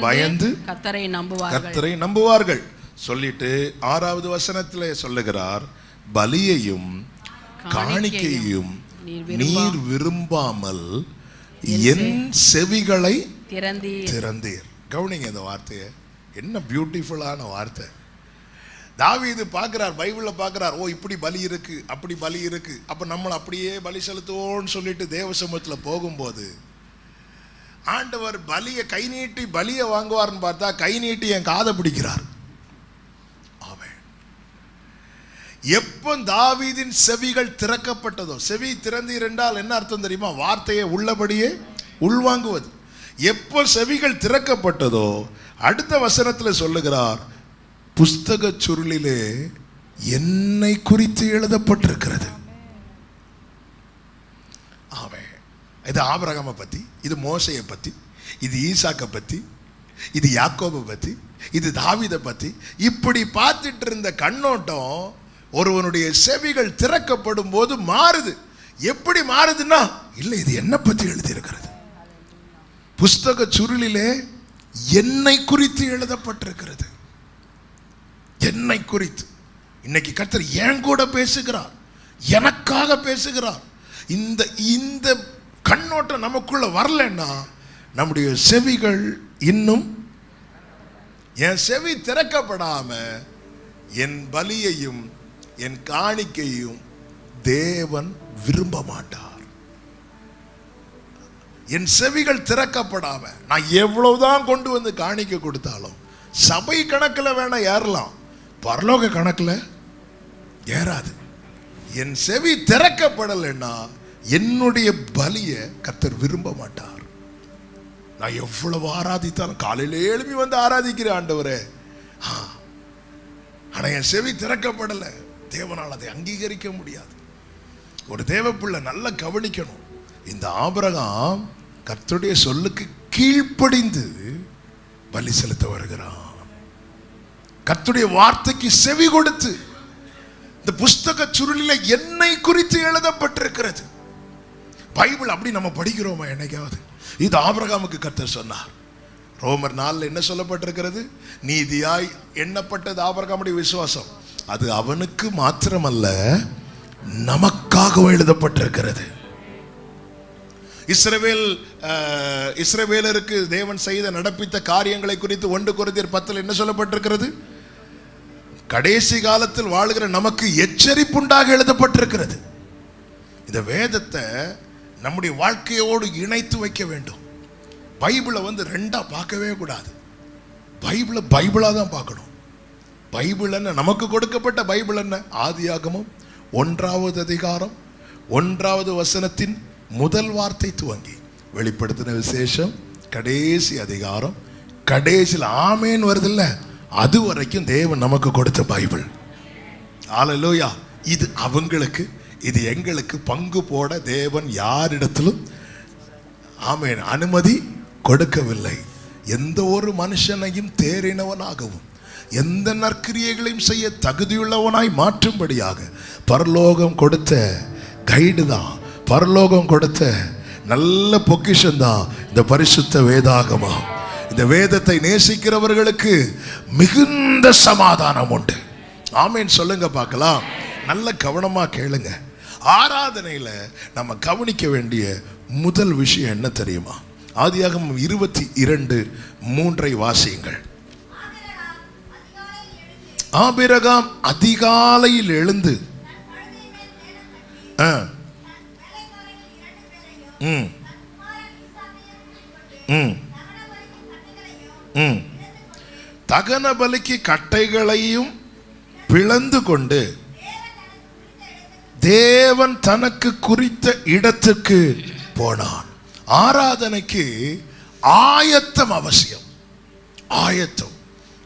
பயந்து கர்த்தரை நம்புவார்கள். சொல்லிட்டு 6வது வசனத்திலே சொல்லுகிறார், பலியையும் காணிக்கையும் நீர் விரும்பாமல் என் செவிகளை திறந்தீர். கவனிங்க இந்த வார்த்தையை, என்ன பியூட்டிஃபுல்லான வார்த்தை. தாவீது பார்க்கிறார், பைபிள்ல பார்க்கிறார், ஓ இப்படி பலி இருக்கு, அப்படி பலி இருக்கு, அப்ப நம்ம அப்படியே பலி செலுத்துவோம்னு சொல்லிட்டு தேவ சமூகத்துல போகும்போது ஆண்டவர் பலியை கை நீட்டி பலியை வாங்குவார்னு பார்த்தா கை நீட்டி என் காதை பிடிக்கிறார். ஆமென். எப்போ தாவீதின் செவிகள் திறக்கப்பட்டதோ, செவி திறந்தீர் என்றால் என்ன அர்த்தம் தெரியுமா? வார்த்தையை உள்ளபடியே உள்வாங்குவது. எப்போ செவிகள் திறக்கப்பட்டதோ அடுத்த வசனத்தில் சொல்லுகிறார், புஸ்தக சுருளிலே என்னை குறித்து எழுதப்பட்டிருக்கிறது. ஆமென். இது ஆபிரகாமை பத்தி, இது மோசையை பத்தி, இது ஈசாக்கை பத்தி, இது யாக்கோபை பத்தி, இது தாவீதை பத்தி. இப்படி பார்த்துட்டு இருந்த கண்ணோட்டம் ஒருவனுடைய செவிகள் திறக்கப்படும் போது மாறுது. எப்படி மாறுதுன்னா, இல்லை இது என்ன பத்தி எழுதியிருக்கிறது, புஸ்தக சுருளிலே என்னை குறித்து எழுதப்பட்டிருக்கிறது. என்னை குறித்து. இன்னைக்கு கர்த்தர் என் கூட பேசுகிறார், எனக்காக பேசுகிறார். இந்த இந்த கண்ணோட்டம் நமக்குள்ள வரலன்னா நம்முடைய செவிகள் இன்னும், என் செவி திறக்கப்படாம என் பலியையும் என் காணிக்கையும் தேவன் விரும்ப மாட்டார். என் செவிகள் திறக்கப்படாம நான் எவ்வளவுதான் கொண்டு வந்து காணிக்க கொடுத்தாலும், சபை கணக்கில் வேணா ஏறலாம், பரலோக கணக்கில் ஏறாது. என் செவி திறக்கப்படலைன்னா என்னுடைய பலியை கர்த்தர் விரும்ப மாட்டார். நான் எவ்வளவு ஆராதித்தாலும், காலையில எழுப்பி வந்து ஆராதிக்கிறேன் ஆண்டவரே, ஆனா என் செவி திறக்கப்படலை, தேவனால் அதை அங்கீகரிக்க முடியாது. ஒரு தேவ பிள்ளை நல்லா கவனிக்கணும். இந்த ஆபிரகாம் கர்த்தருடைய சொல்லுக்கு கீழ்ப்படிந்து பலி செலுத்த வருகிறான். கர்த்தருடைய வார்த்தைக்கு செவி கொடுத்து, இந்த புஸ்தக சுருளில என்னை குறித்து எழுதப்பட்டிருக்கிறது. பைபிள் அப்படி நம்ம படிக்கிறோமா என்னைக்காவது? இது ஆபிரகாமுக்கு கர்த்தர் சொன்னார். ரோமர் 4 என்ன சொல்லப்பட்டிருக்கிறது? நீதியாய் எண்ணப்பட்டது ஆபிரகாமுடைய விசுவாசம், அது அவனுக்கு மாத்திரமல்ல நமக்காக எழுதப்பட்டிருக்கிறது. இஸ்ரவேலருக்கு தேவன் செய்த நடப்பித்த காரியங்களை குறித்து 1 கொரிந்தியர் 10 என்ன சொல்லப்பட்டிருக்கிறது? கடைசி காலத்தில் வாழுகிற நமக்கு எச்சரிப்புண்டாக எழுதப்பட்டிருக்கிறது. இந்த வேதத்தை நம்முடைய வாழ்க்கையோடு இணைத்து வைக்க வேண்டும். பைபிளை ரெண்டா பார்க்கவே கூடாது. பைபிளா தான் பார்க்கணும். பைபிள் என்ன, நமக்கு கொடுக்கப்பட்ட பைபிள் என்ன? ஆதியாகமம் 1வது அதிகாரம் 1வது வசனத்தின் முதல் வார்த்தை துவங்கி வெளிப்படுத்தின விசேஷம் கடைசி அதிகாரம் கடைசியில் ஆமேன் வருதில்ல, அது வரைக்கும் தேவன் நமக்கு கொடுத்த பைபிள். ஹல்லேலூயா. இது அவங்களுக்கு, இது எங்களுக்கு பங்கு போட தேவன் யாரிடத்திலும் ஆமேன் அனுமதி கொடுக்கவில்லை. எந்த ஒரு மனுஷனையும் தேறினவனாகவும் எந்த நற்கிரியைகளையும் செய்ய தகுதியுள்ளவனாய் மாற்றும்படியாக பரலோகம் கொடுத்த கைடு தான், பரலோகம் கொடுத்த நல்ல பொக்கிஷம் தான் இந்த பரிசுத்த வேதாகமம். இந்த வேதத்தை நேசிக்கிறவர்களுக்கு மிகுந்த சமாதானம் உண்டு. ஆமேன் சொல்லுங்க பார்க்கலாம். நல்ல கவனமா கேளுங்க. ஆராதனையில நம்ம கவனிக்க வேண்டிய முதல் விஷயம் என்ன தெரியுமா? ஆதியாகமம் 22:3 வாசியுங்கள். ஆபிரகாம் அதிகாலையில் எழுந்து தகன பலிக்கு கட்டைகளையும் பிளந்து கொண்டு தேவன் தனக்கு குறித்த இடத்துக்கு போனான். ஆராதனைக்கு ஆயத்தம் அவசியம். ஆயத்தம்.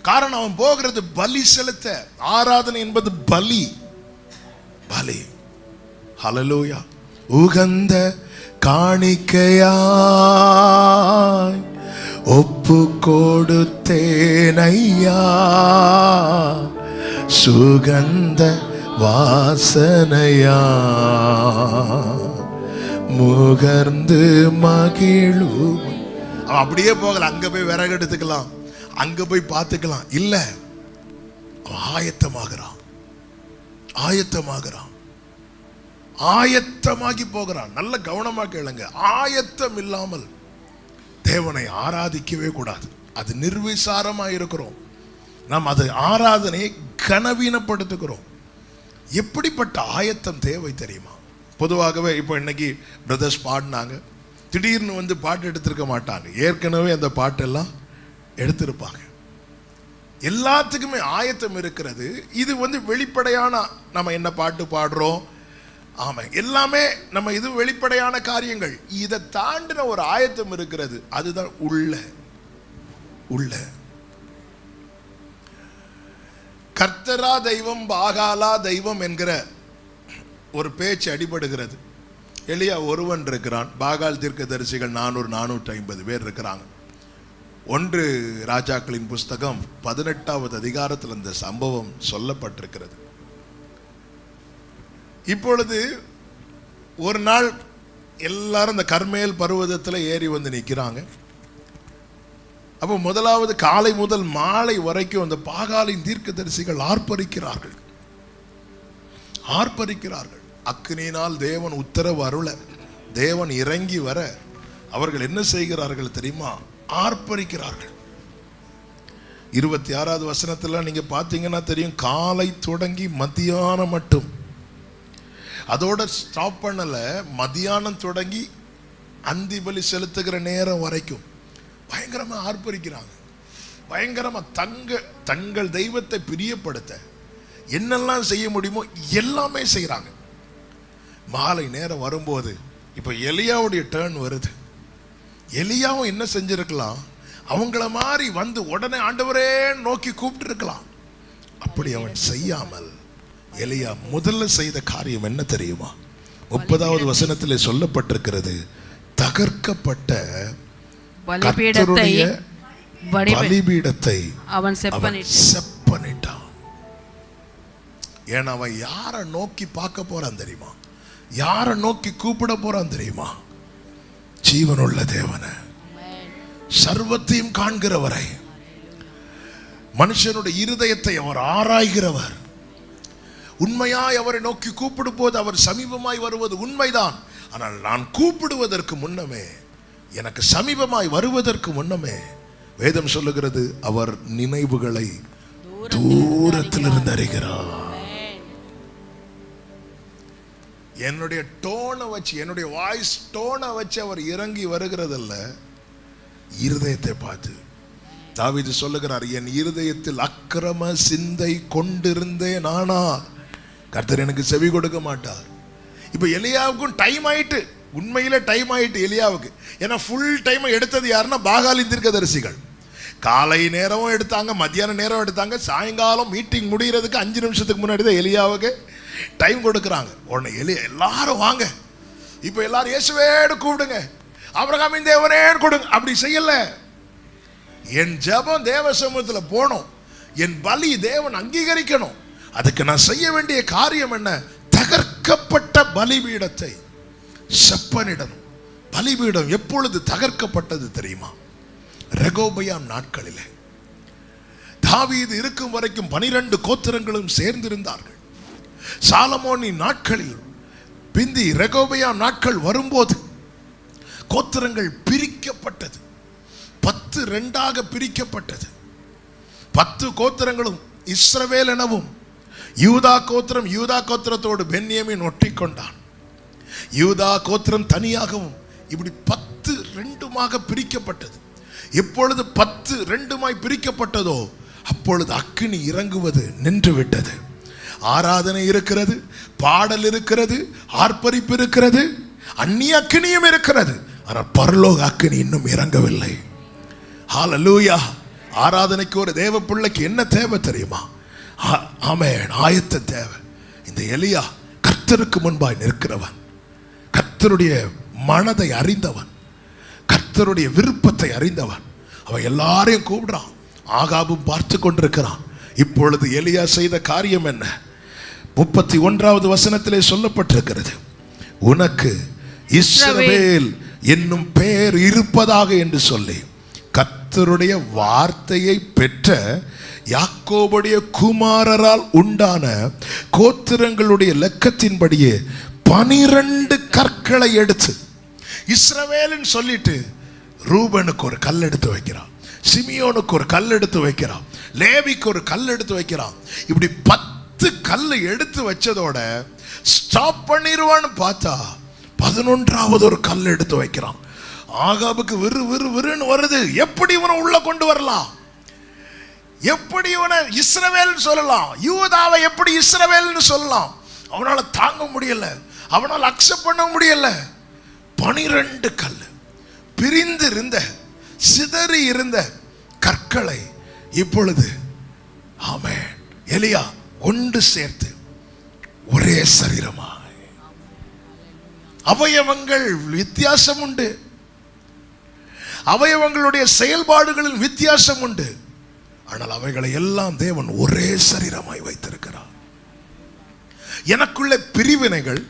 காரணம், அவன் போகிறது பலி செலுத்த. ஆராதனை என்பது பலி. பலி. ஹல்லேலூயா. உகந்த காணிக்கையாய் ஒப்பு கொடுத்தேனையா, சுகந்த வாசனையா முகர்ந்து மகிழு. அவன் அப்படியே போகல, அங்க போய் விறகு எடுத்துக்கலாம், அங்க போய் பார்த்துக்கலாம். இல்ல, ஆயத்தமாகிறான், ஆயத்தமாகிறான், ஆயத்தமாகி போகிறான். நல்ல கவனமா கேளுங்க. ஆயத்தம் இல்லாமல் தேவனை ஆராதிக்கவே கூடாது. அது நிர்விசாரமா இருக்கிறோம். நாம் அது ஆராதனையை கனவீனப்படுத்துகிறோம். எப்படிப்பட்ட ஆயத்தம் தேவை தெரியுமா? பொதுவாகவே இப்போ இன்னைக்கு பிரதர்ஸ் பாடினாங்க, திடீர்னு வந்து பாட்டு எடுத்திருக்க மாட்டாங்க, ஏற்கனவே அந்த பாட்டெல்லாம் எடுத்திருப்பாங்க. எல்லாத்துக்குமே ஆயத்தம் இருக்கிறது. இது வந்து வெளிப்படையான, நம்ம என்ன பாட்டு பாடுறோம், ஆமா, எல்லாமே நம்ம இது வெளிப்படையான காரியங்கள். இதை தாண்டின ஒரு ஆயத்தம் இருக்கிறது. அதுதான் உள்ள கர்த்தரா தெய்வம் பாகாலா தெய்வம் என்கிற ஒரு பேச்சு அடிபடுகிறது. எலியா ஒருவன் இருக்கிறான், பாகால் தீர்க்கதரிசிகள் 450 பேர் இருக்கிறாங்க. 1 ராஜாக்களின் புஸ்தகம் 18வது அதிகாரத்தில் இந்த சம்பவம் சொல்லப்பட்டிருக்கிறது. இப்பொழுது ஒரு நாள் எல்லாரும் இந்த கர்மேல் பர்வதத்தில் ஏறி வந்து நிற்கிறாங்க. அப்போ முதலாவது காலை முதல் மாலை வரைக்கும் அந்த பாகாலின் தீர்க்கதரிசிகள் ஆர்ப்பரிக்கிறார்கள். அக்கினியினால் தேவன் உத்தரவு அருள, தேவன் இறங்கி வர அவர்கள் என்ன செய்கிறார்கள் தெரியுமா? ஆர்ப்பரிக்கிறார்கள். 26வது வசனத்துல நீங்க பார்த்தீங்கன்னா தெரியும், காலை தொடங்கி மத்தியானம் மட்டும், அதோட ஸ்டாப் பண்ணல, மத்தியானம் தொடங்கி அந்தி பலி செலுத்துகிற நேரம் வரைக்கும் பயங்கரமா ஆர்ப்பரிக்கிறாங்க. பயங்கரமா தங்கள் தெய்வத்தை பிரியப்படுத்த என்னெல்லாம் செய்ய முடியுமோ எல்லாமே செய்யறாங்க. மாலை நேரம் வரும்போது இப்ப எலியாவுடைய டர்ன் வருது. எலியாவும் என்ன செஞ்சிருக்கலாம், அவங்கள மாதிரி வந்து உடனே ஆண்டவரே நோக்கி கூப்பிட்டு இருக்கலாம். அப்படி அவன் செய்யாமல் எலியா முதல்ல செய்த காரியம் என்ன தெரியுமா? 30வது வசனத்திலே சொல்லப்பட்டிருக்கிறது, தகர்க்கப்பட்ட பலிபீடத்தை அவன் செப்பனிட்டான். ஏன்னா அவன் யாரை நோக்கி பார்க்க போறான் தெரியுமா? யாரை நோக்கி கூப்பிட போறான் தெரியுமா? ஜீவனுள்ள தேவனை, சர்வத்தையும் காண்கிறவரை, மனுஷனுடைய இருதயத்தை அவர் ஆராய்கிறவர். உண்மையாய் அவரை நோக்கி கூப்பிடும் போது அவர் சமீபமாய் வருவது உண்மைதான். ஆனால் நான் கூப்பிடுவதற்கு முன்னமே, எனக்கு சமீபமாய் வருவதற்கு முன்னமே வேதம் சொல்லுகிறது, அவர் நினைவுகளை தூரத்திலிருந்து அறிகிறார். என்னுடைய டோனை வச்சு, என்னுடைய வாய்ஸ் டோனை வச்சு அவர் இறங்கி வருகிறதல்ல, இருதயத்தை பார்த்து. தாவீது சொல்லுகிறார், என் இருதயத்தில் அக்கிரம சிந்தை கொண்டிருந்தேன், ஆனா கர்த்தர் எனக்கு செவி கொடுக்க மாட்டார். இப்ப எலியாவுக்கும் டைம் ஆயிட்டு, உண்மையில டைம் ஆயிட்டு எலியாவுக்கு. ஏன்னா ஃபுல் டைம் எடுத்தது யாருன்னா பாகாலின் தீர்க்கதரிசிகள். காலை நேரமும் எடுத்தாங்க, மத்தியான நேரம் எடுத்தாங்க, சாயங்காலம் மீட்டிங் முடிகிறதுக்கு 5 நிமிஷத்துக்கு முன்னாடி தான் எலியாவுக்கு டைம் கொடுக்குறாங்க. உடனே எலியா, எல்லாரும் வாங்க, இப்ப எல்லாரும் இயேசுவேன்னு கூப்பிடுங்க, ஆபிரகாமின் தேவனேன்னு கொடுங்க. அப்படி செய்யல. என் ஜெபம் தேவ சமூகத்தில் போகணும், என் பலி தேவன் அங்கீகரிக்கணும். அதுக்கு நான் செய்ய வேண்டிய காரியம் என்ன? தகர்க்கப்பட்ட பலிபீடத்தை செப்பனிடணும். பலிபீடம் எப்பொழுது தகர்க்கப்பட்டது தெரியுமா? ரெகோபயாம் நாட்களிலே. தாவீது இருக்கும் வரைக்கும் 12 கோத்திரங்களும் சேர்ந்திருந்தார்கள். சாலமோனின் நாட்களில் பிந்தி ரெகோபயாம் நாட்கள் வரும்போது கோத்திரங்கள் பிரிக்கப்பட்டது. 10 பிரிக்கப்பட்டது. 10 கோத்திரங்களும் இஸ்ரவேல் எனவும், யூதா கோத்திரம் யூதா கோத்திரத்தோடு பென்யமீன் ஒட்டி கொண்டான். யூதா கோத்திரம் தனியாகவும், இப்படி 10 பிரிக்கப்பட்டது. எப்பொழுது 10 பிரிக்கப்பட்டதோ அப்பொழுது அக்கினி இறங்குவது நின்று விட்டது. ஆராதனை இருக்கிறது, பாடல் இருக்கிறது, ஆர்ப்பரிப்பு இருக்கிறது, அந்நிய அக்கினியும் இருக்கிறது. ஆனால் பரலோக அக்கினி இன்னும் இறங்கவில்லை. ஹல்லேலூயா. ஆராதனைக்கு ஒரு தேவ பிள்ளைக்கு என்ன தேவை தெரியுமா? ஆமென், ஆயத்தம் தேவை. இந்த எலியா கர்த்தருக்கு முன்பாய் நிற்கிறவன், கர்த்தருடைய மனதை அறிந்தவன், கர்த்தருடைய விருப்பத்தை அறிந்தவன். அவன் எல்லாரையும் கூப்பிடுறான். ஆகாபும் பார்த்து கொண்டிருக்கிறான். இப்பொழுது எலியா செய்த காரியம் என்ன? 31வது வசனத்திலே சொல்லப்பட்டிருக்கிறது, உனக்கு இஸ்ரவேல் என்னும் பெயர் இருப்பதாக என்று சொல்லி கர்த்தருடைய வார்த்தையை பெற்ற யாக்கோபுடைய குமாரரால் உண்டான கோத்திரங்களுடைய லெக்கத்தின்படியே 12 கற்களை எடுத்து, இஸ்ரவேல்னு சொல்லிட்டு ரூபனுக்கு ஒரு கல் எடுத்து வைக்கிறான், சிமியோனுக்கு ஒரு கல் எடுத்து வைக்கிறான், லேவிக்கு ஒரு கல் எடுத்து வைக்கிறான். இப்படி 10 கல் எடுத்து வச்சதோட ஸ்டாப் பண்ணிடுவான்னு பார்த்தா 11வது ஒரு கல் எடுத்து வைக்கிறான். ஆகாபுக்கு விறு விறு விறுன்னு வருது. எப்படி இவனை உள்ள கொண்டு வரலாம்? எப்படி இவனை இஸ்ரவேல் சொல்லலாம்? யூதாவை எப்படி இஸ்ரவேல்னு சொல்லலாம்? அவனால தாங்க முடியல, அவனால் அக்செப்ட் பண்ண முடியல. 12 கல் பிரிந்து இருந்த, சிதறி இருந்த கற்களை இப்பொழுது ஆமென் எலியா ஒன்று சேர்த்து ஒரே சரீரமாய். அவயவங்கள் வித்தியாசம் உண்டு, அவயவங்களுடைய செயல்பாடுகளில் வித்தியாசம் உண்டு. ஆனால் அவைகளை எல்லாம் தேவன் ஒரே சரீரமாய் வைத்திருக்கிறார். எனக்குள்ளே பிரிவினைகள்,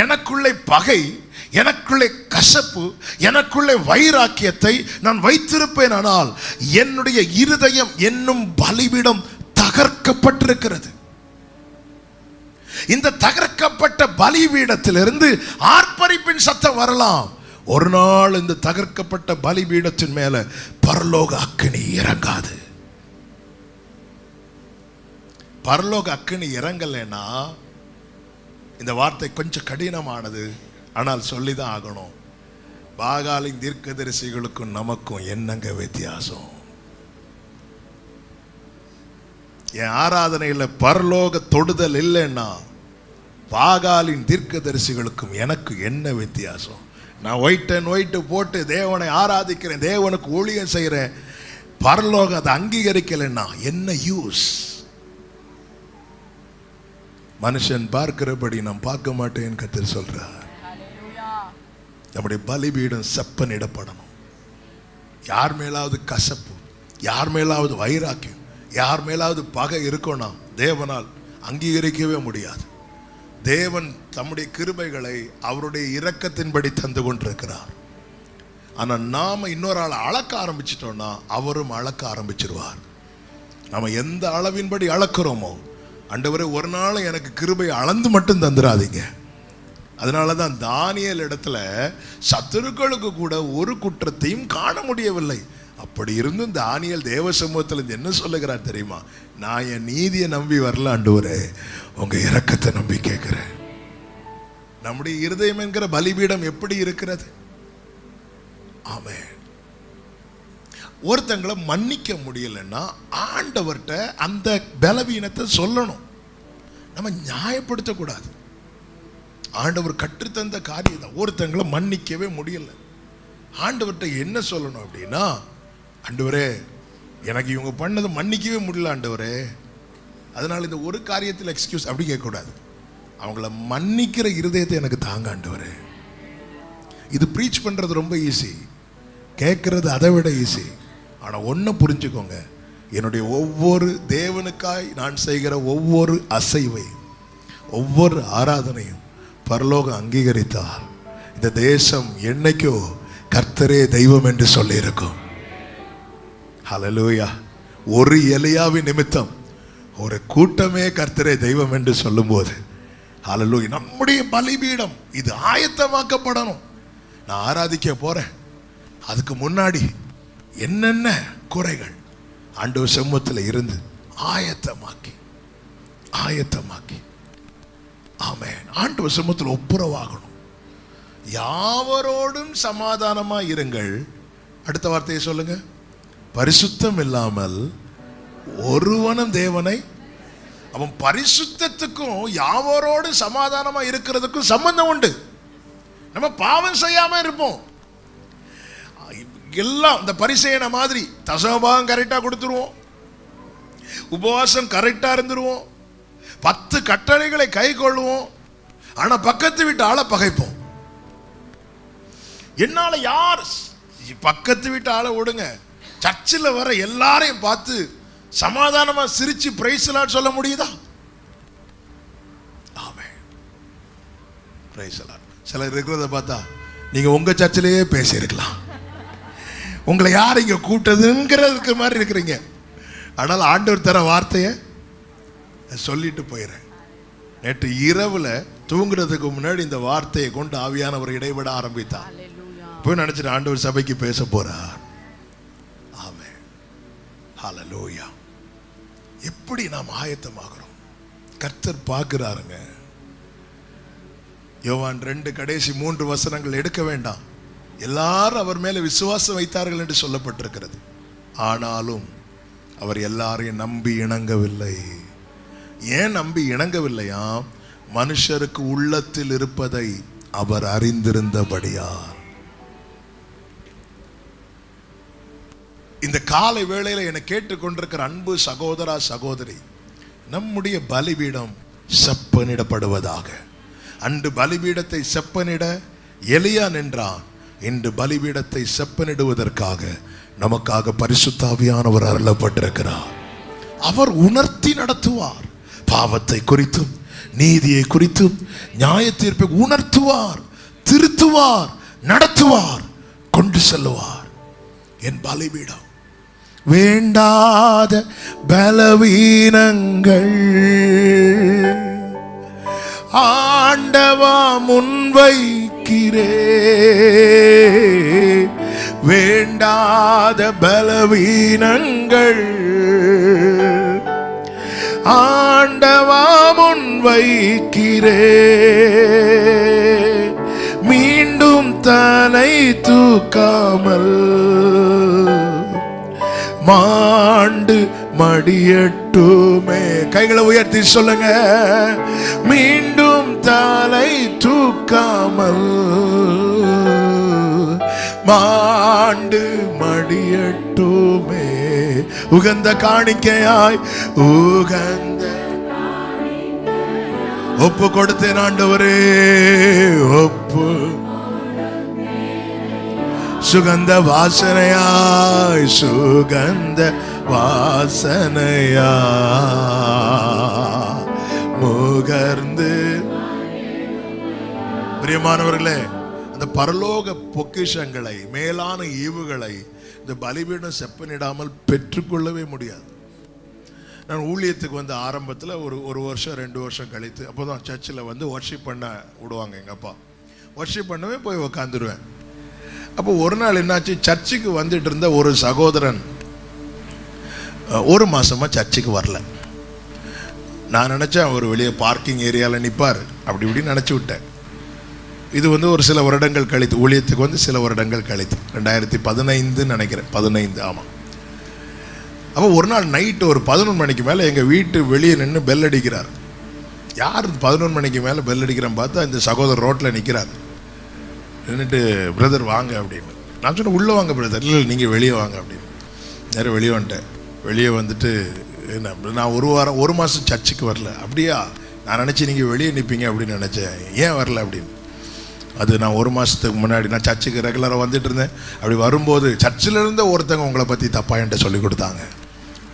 எனக்குள்ளே பகை, எனக்குள்ளே கசப்பு, எனக்குள்ளே வைராக்கியத்தை நான் வைத்திருப்பேன். ஆனால் என்னுடைய இருதயம் என்னும் பலிபீடம் தகர்க்கப்பட்டிருக்கிறது. இந்த தகர்க்கப்பட்ட பலிபீடத்திலிருந்து ஆர்ப்பரிப்பின் சத்தம் வரலாம். ஒரு நாள் இந்த தகர்க்கப்பட்ட பலிபீடத்தின் மேல பரலோக அக்கினி இறங்காது. பரலோக அக்கினி இறங்கலைன்னா, இந்த வார்த்தை கொஞ்சம் கடினமானது, ஆனால் சொல்லிதான் ஆகணும். பாகாலின் தீர்க்கதரிசிகளுக்கும் நமக்கும் என்னங்க வித்தியாசம்? என் ஆராதனையில் பரலோக தொடுதல் இல்லைன்னா பாகாலின் தீர்க்கதரிசிகளுக்கும் எனக்கு என்ன வித்தியாசம்? நான் ஒயிட் அண்ட் ஒயிட் போட்டு தேவனை ஆராதிக்கிறேன், தேவனுக்கு ஊழியம் செய்கிறேன், பரலோக அதை அங்கீகரிக்கலைன்னா என்ன யூஸ்? மனுஷன் பார்க்கிறபடி நாம் பார்க்க மாட்டேன் கர்த்தர் சொல்றார். நம்முடைய பலிபீடம் செப்பனிடப்படணும். யார் மேலாவது கசப்பு, யார் மேலாவது வைராக்கியம், யார் மேலாவது பகை இருக்கணும், தேவனால் அங்கீகரிக்கவே முடியாது. தேவன் தம்முடைய கிருபைகளை அவருடைய இரக்கத்தின்படி தந்து கொண்டிருக்கிறார். ஆனால் நாம இன்னொரு ஆளை அளக்க ஆரம்பிச்சிட்டோம்னா அவரும் அளக்க ஆரம்பிச்சிருவார். நம்ம எந்த அளவின்படி அளக்கிறோமோ, ஆண்டவரே ஒரு நாள் எனக்கு கிருபை அளந்து மட்டும் தந்துடாதீங்க. அதனால தான் தானியேல் இடத்துல சத்துருக்களுக்கு கூட ஒரு குற்றத்தையும் காண முடியவில்லை. அப்படி இருந்தும் தானியேல் தேவ சமூகத்தில் என்ன சொல்லுகிறார் தெரியுமா? நான் என் நீதியை நம்பி வரல ஆண்டவரே, உங்க இரக்கத்தை நம்பி கேட்கிறேன். நம்முடைய இருதயம் என்கிற பலிபீடம் எப்படி இருக்கிறது? ஆமென். ஒருத்தங்களை மன்னிக்க முடியலன்னா ஆண்டவர்கிட்ட அந்த பலவீனத்தை சொல்லணும். நம்ம நியாயப்படுத்தக்கூடாது. ஆண்டவர் கற்றுத்தந்த காரியம் தான். ஒருத்தங்களை மன்னிக்கவே முடியல, ஆண்டவர்கிட்ட என்ன சொல்லணும் அப்படின்னா, ஆண்டவரே எனக்கு இவங்க பண்ணதை மன்னிக்கவே முடியல ஆண்டவரே, அதனால இந்த ஒரு காரியத்தில் எக்ஸ்கியூஸ் அப்படி கேட்கக்கூடாது. அவங்கள மன்னிக்கிற இருதயத்தை எனக்கு தாங்க ஆண்டவரே. இது ப்ரீச் பண்ணுறது ரொம்ப ஈஸி, கேட்கறது அதை விட ஈஸி. ஆனால் ஒன்று புரிஞ்சுக்கோங்க, என்னுடைய ஒவ்வொரு தேவனுக்காய் நான் செய்கிற ஒவ்வொரு அசைவை, ஒவ்வொரு ஆராதனையும் பரலோகம் அங்கீகரித்தார் இந்த தேசம் என்னைக்கோ கர்த்தரே தெய்வம் என்று சொல்லி இருக்கும். ஹல்லேலூயா. ஒரு எலியாவின் நிமித்தம் ஒரு கூட்டமே கர்த்தரே தெய்வம் என்று சொல்லும் போது ஹல்லேலூயா. நம்முடைய பலிபீடம் இது ஆயத்தமாக்கப்படணும். நான் ஆராதிக்க போறேன், அதுக்கு முன்னாடி என்னென்ன குறைகள் ஆண்டவர் சமூகத்தில் இருந்து ஆயத்தமாக்கி ஆமென் ஆண்டவர் சமூகத்தில் ஒப்புரவாகணும். யாவரோடும் சமாதானமா இருங்கள். அடுத்த வார்த்தையை சொல்லுங்க. பரிசுத்தம் இல்லாமல் ஒருவனும் தேவனை, அவன் பரிசுத்தத்துக்கும் யாவரோடு சமாதானமா இருக்கிறதுக்கும் சம்பந்தம் உண்டு. நம்ம பாவம் செய்யாம இருப்போம், எல்லாம் இந்த பரிசேயன மாதிரி தசமபாகம் கரெக்டா கொடுத்துருவோம், உபவாசம் கரெக்டா இருந்துருவோம், 10 கட்டளைகளை கை கொள்ளுவோம். ஆனா பக்கத்து வீட்டு ஆளை பகைப்போம். என்னால யார் பக்கத்து வீட்டு ஆளை விடுங்க, சர்ச்சில் வர எல்லாரையும் பார்த்து சமாதானமா சிரிச்சு பிரைஸ் லார்ட் சொல்ல முடியுதா? ஆமென், பிரைஸ் லார்ட். சிலர் இருக்கிறத பார்த்தா நீங்க உங்க சர்ச்சிலேயே பேசியிருக்கலாம், உங்களை யார் இங்க கூட்டதுங்கிறதுக்கு மாதிரி இருக்கிறீங்க. ஆனால் ஆண்டவர் தர வார்த்தையை சொல்லிட்டு போயிடுறேன். நேற்று இரவுல தூங்குறதுக்கு முன்னாடி இந்த வார்த்தையை கொண்டு ஆவியானவர் இடைவிட ஆரம்பித்தார். போய் நினைச்சிட்டு ஆண்டவர் சபைக்கு பேச போறார். ஆமென், ஹல்லேலூயா. எப்படி நாம் ஆயத்தமாகிறோம் கர்த்தர் பார்க்கிறாருங்க. யோவான் 2 கடைசி 3 வசனங்கள் எடுக்க வேண்டாம். எல்லாரும் அவர் மேல விசுவாசம் வைத்தார்கள் என்று சொல்லப்பட்டிருக்கிறது. ஆனாலும் அவர் எல்லாரையும் நம்பி இணங்கவில்லை. ஏன் நம்பி இணங்கவில்லையா? மனுஷருக்கு உள்ளத்தில் இருப்பதை அவர் அறிந்திருந்தபடியார். இந்த காலை வேளையில என்னை கேட்டுக்கொண்டிருக்கிற அன்பு சகோதரா சகோதரி, நம்முடைய பலிபீடம் செப்பனிடப்படுவதாக. அன்று பலிபீடத்தை செப்பனிட எலியா நின்றான். இன்று பலிபீடத்தை செப்பனிடுவதற்காக நமக்காக பரிசுத்த ஆவியானவர் அருளப்பட்டிருக்கிறார். அவர் உணர்த்தி நடத்துவார். பாவத்தை குறித்தும் நீதியை குறித்தும் நியாய தீர்ப்பை உணர்த்துவார், திருத்துவார், நடத்துவார், கொண்டு செல்லுவார். என் பலிபீடம் வேண்டாத பலவீனங்கள் ஆண்டவா முன்வைக்கிறே. வேண்டாத பலவீனங்கள் ஆண்டவா முன்வைக்கிறே. மீண்டும் தன்னை தூக்காமல் மாண்டு மடியட்டுமே. கைகளை உயர்த்தி சொல்லுங்க. மீண்டும் தலை தூக்காமல் மாண்டு மடியட்டுமே. உகந்த காணிக்கையாய் உகந்த ஒப்பு கொடுத்தேன் ஆண்டவரே. ஒப்பு சுகந்த வாசனையாய் சுகந்த வாசனையா முகர்ந்து. பிரியமானவர்களே, அந்த பரலோக பொக்கிஷங்களை, மேலான ஈவுகளை இந்த பலிபீடம் செப்பனிடாமல் பெற்றுக்கொள்ளவே முடியாது. நான் ஊழியத்துக்கு வந்து ஆரம்பத்தில் ஒரு வருஷம் 2 வருஷம் கழித்து, அப்போ தான் சர்ச்சில் வந்து வர்ஷிப் பண்ண விடுவாங்க. எங்கள் அப்பா வர்ஷிப் பண்ணவே போய் உக்காந்துருவேன். அப்போ ஒரு நாள் என்னாச்சு, சர்ச்சுக்கு வந்துட்டு இருந்த ஒரு சகோதரன் 1 மாசமா சர்ச்சுக்கு வரல. நான் நினச்சேன் அவர் வெளியே பார்க்கிங் ஏரியாவில் நிற்பார், அப்படி இப்படின்னு நினச்சி விட்டேன். இது வந்து ஒரு சில வருடங்கள் கழித்து, ஊழியத்துக்கு வந்து சில வருடங்கள் கழித்து 2015 நினைக்கிறேன், 15 ஆமாம். அப்போ ஒரு நாள் நைட்டு ஒரு 11 மணிக்கு மேலே எங்கள் வீட்டு வெளியே நின்று பெல் அடிக்கிறார். யார் 11 மணிக்கு மேலே பெல் அடிக்கிறேன்னு பார்த்தா இந்த சகோதரர் ரோட்டில் நிற்கிறார். நின்றுட்டு பிரதர் வாங்க அப்படின்னு. நான் சொன்னேன் உள்ளே வாங்க பிரதர். இல்லை நீங்கள் வெளியே வாங்க அப்படின்னு. நேரம் வெளியே வந்துட்டேன். வெளியே வந்துட்டு என்ன, நான் ஒரு மாதம் சர்ச்சுக்கு வரல. அப்படியா? நான் நினச்சி நீங்கள் வெளியே நிற்பீங்க அப்படின்னு நினச்சேன். ஏன் வரல அப்படின்னு. அது நான் 1 மாதத்துக்கு முன்னாடி நான் சர்ச்சுக்கு ரெகுலராக வந்துட்டு இருந்தேன். அப்படி வரும்போது சர்ச்சில் இருந்த ஒருத்தங்க உங்களை பற்றி தப்பாக என்கிட்ட சொல்லி கொடுத்தாங்க.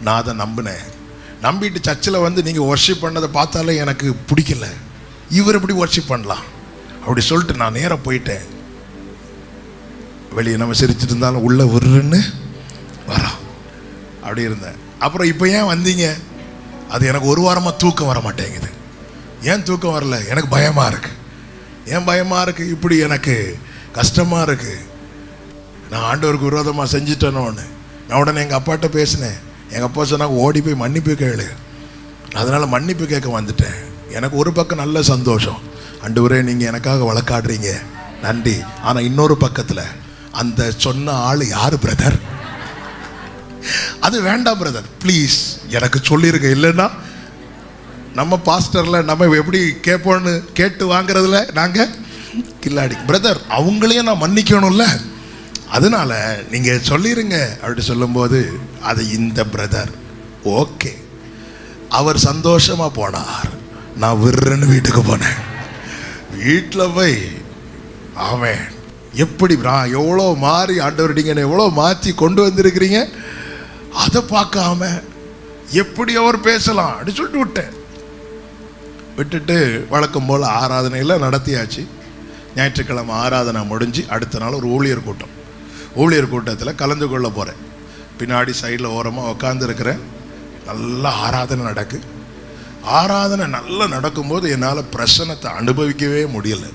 நான் அதை நம்பினேன். நம்பிட்டு சர்ச்சில் வந்து நீங்கள் ஒர்ஷிப் பண்ணதை பார்த்தாலே எனக்கு பிடிக்கல. இவர் எப்படி ஒர்ஷிப் பண்ணலாம் அப்படி சொல்லிட்டு நான் நேராக போயிட்டேன். வெளியே நம்ம சிரிச்சுட்டு இருந்தாலும் உள்ள உருன்னு வரோம் அப்படி இருந்தேன். அப்புறம் இப்போ ஏன் வந்தீங்க? அது எனக்கு 1 வாரமாக தூக்கம் வர மாட்டேங்குது. ஏன் தூக்கம் வரல? எனக்கு பயமாக இருக்குது. ஏன் பயமாக இருக்குது? இப்படி எனக்கு கஷ்டமாக இருக்குது. நான் ஆண்டவருக்கு விரோதமாக செஞ்சுட்டேன்னு ஒன்று. நான் உடனே எங்கள் அப்பாட்ட பேசினேன். எங்கள் அப்பா சொன்னாங்க ஓடி போய் மன்னிப்பு கேளு. அதனால் மன்னிப்பு கேட்க வந்துட்டேன். எனக்கு ஒரு பக்கம் நல்ல சந்தோஷம், ஆண்டவரே நீங்கள் எனக்காக வழக்காடுறீங்க, நன்றி. ஆனால் இன்னொரு பக்கத்தில் அந்த சொன்ன ஆள் யார் பிரதர்? அது வேண்டாம் பிரதர், ப்ளீஸ் எனக்கு சொல்லிருங்க. இல்லைன்னா நம்ம பாஸ்டரில் நம்ம எப்படி கேட்போன்னு கேட்டு வாங்குறதுல நாங்கள் கில்லாடி. பிரதர் அவங்களையும் நான் மன்னிக்கணும்ல, அதனால நீங்கள் சொல்லிடுங்க அப்படி சொல்லும்போது அது இந்த பிரதர் ஓகே. அவர் சந்தோஷமாக போனார். நான் விருன்னு வீட்டுக்கு போனேன். வீட்டில் போய் அவன் எப்படி எவ்வளோ மாறி ஆண்டவர்டிங்கன்னு எவ்வளோ மாற்றி கொண்டு வந்திருக்கிறீங்க அதை பார்க்காம எப்படி அவர் பேசலாம் அப்படி சொல்லிட்டு விட்டேன். விட்டுட்டு வழக்கம் போல் ஆராதனையில் நடத்தியாச்சு. ஞாயிற்றுக்கிழமை ஆராதனை முடிஞ்சு அடுத்த நாள் ஒரு ஊழியர் கூட்டத்தில் கலந்து கொள்ள போகிறேன். பின்னாடி சைடில் ஓரமாக உட்காந்துருக்கிறேன். நல்ல ஆராதனை நடக்கு. ஆராதனை நல்லா நடக்கும்போது என்னால் பிரசன்னத்தை அனுபவிக்கவே முடியலை.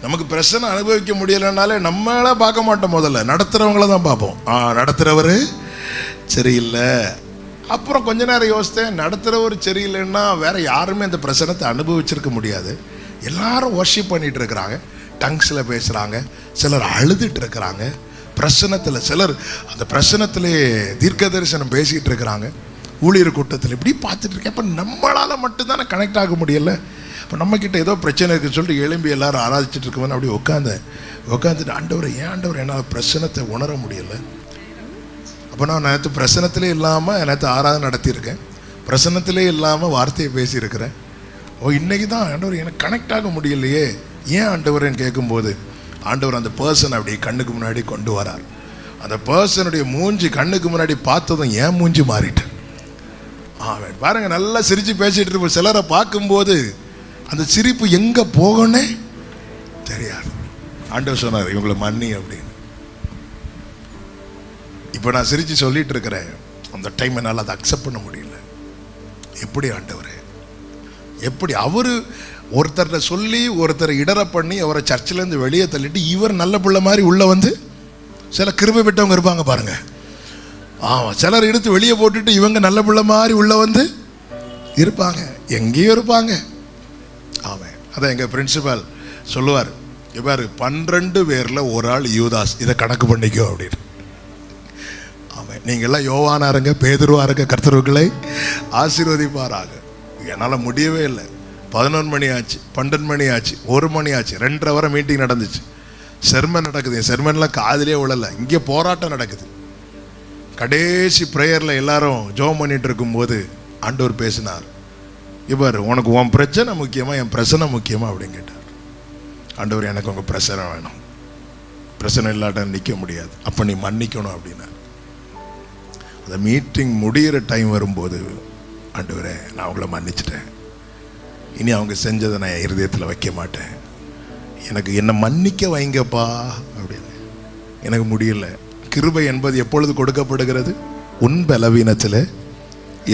நமக்கு பிரச்சனை அனுபவிக்க முடியலைனாலே நம்மள பார்க்க மாட்டோம், முதல்ல நடத்துகிறவங்கள தான் பார்ப்போம். நடத்துகிறவர் சரியில்லை. அப்புறம் கொஞ்ச நேரம் யோசித்தேன், நடத்துகிறவர் சரியில்லைன்னா வேற யாருமே அந்த பிரச்சனத்தை அனுபவிச்சிருக்க முடியாது. எல்லாரும் வர்ஷிப் பண்ணிட்டு இருக்கிறாங்க, டங்ஸில் பேசுகிறாங்க, சிலர் அழுதுட்டு இருக்கிறாங்க பிரசனத்தில், சிலர் அந்த பிரசனத்திலே தீர்க்க தரிசனம் பேசிகிட்டு இருக்கிறாங்க ஊழியர் கூட்டத்தில். இப்படி பார்த்துட்டு இருக்கேன். அப்போ நம்மளால் மட்டும்தானே கனெக்ட் ஆக முடியல. இப்போ நம்மக்கிட்ட ஏதோ பிரச்சனை இருக்குன்னு சொல்லிட்டு எழும்பி எல்லாரும் ஆராதிச்சுட்டு இருக்கவன் அப்படி உட்காந்துட்டு ஆண்டவர் ஏன் ஆண்டவர் என்னால் பிரச்சனத்தை உணர முடியலை. அப்போ நான் நேற்று பிரசனத்திலே இல்லாமல் நேற்று ஆராதனை நடத்தியிருக்கேன், பிரசனத்திலே இல்லாமல் வார்த்தையை பேசியிருக்கிறேன். இன்னைக்கு தான் ஆண்டவர் எனக்கு கனெக்ட் ஆக முடியலையே, ஏன் ஆண்டவர்ன்னு கேட்கும்போது ஆண்டவர் அந்த பர்சன் அப்படி கண்ணுக்கு முன்னாடி கொண்டு வரார். அந்த பர்சனுடைய மூஞ்சி கண்ணுக்கு முன்னாடி பார்த்ததும் ஏன் மூஞ்சி மாறிட்டு பாருங்க, நல்லா சிரித்து பேசிட்டு இருப்போம். சிலரை பார்க்கும்போது அந்த சிரிப்பு எங்கே போகணும்னே தெரியாது. ஆண்டவர் சொன்னார் இவங்களை மன்னி அப்படின்னு. இப்போ நான் சிரித்து சொல்லிட்டு இருக்கிறேன், அந்த டைம் என்னால் அதை அக்செப்ட் பண்ண முடியல. எப்படி ஆண்டவர், எப்படி அவர் ஒருத்தரை சொல்லி ஒருத்தரை இடர பண்ணி அவரை சர்ச்சிலேருந்து வெளியே தள்ளிட்டு இவர் நல்ல பிள்ளை மாதிரி உள்ள வந்து, சில கிருபை விட்டவங்க இருப்பாங்க பாருங்க, சிலர் எடுத்து வெளியே போட்டுட்டு இவங்க நல்ல பிள்ளை மாதிரி உள்ள வந்து இருப்பாங்க, எங்கேயும் இருப்பாங்க. ஆமாம், அதான் எங்கள் பிரின்சிபால் சொல்லுவார், இவர் 12 பேரில் ஒரு ஆள் யூதாஸ், இதை கணக்கு பண்ணிக்கோ அப்படின்னு. ஆமாம், நீங்கள்லாம் யோவானா இருங்க, பேதுருவா இருங்க, கர்த்தர்களை ஆசீர்வதிப்பாராக. என்னால் முடியவே இல்லை. 11 மணி ஆச்சு, 12 மணி ஆச்சு, 1 மணி ஆச்சு, 2:30 வரை மீட்டிங் நடந்துச்சு. செர்மன் நடக்குது, என் செர்மன்லாம் காதிலே விழலை. இங்கே போராட்டம் நடக்குது. கடைசி ப்ரேயரில் எல்லாரும் ஜெபம் பண்ணிட்டு இருக்கும்போது ஆண்டவர் பேசினார், இவர் உனக்கு உன் பிரச்சனை முக்கியமா என் பிரச்சனை முக்கியமா அப்படின்னு கேட்டார். ஆண்டவர் எனக்கு உங்கள் பிரச்சனை வேணும், பிரச்சனை இல்லாட்ட நிற்க முடியாது, அப்போ நீ மன்னிக்கணும் அப்படின்னார். அந்த மீட்டிங் முடிகிற டைம் வரும்போது, ஆண்டவரே நான் அவங்கள மன்னிச்சிட்டேன், இனி அவங்க செஞ்சதை நான் என் இருதயத்தில் வைக்க மாட்டேன், எனக்கு என்னை மன்னிக்க வைங்கப்பா அப்படின்னு. எனக்கு முடியல. கிருபை என்பது எப்பொழுது கொடுக்கப்படுகிறது? உன் பலவீனத்தில்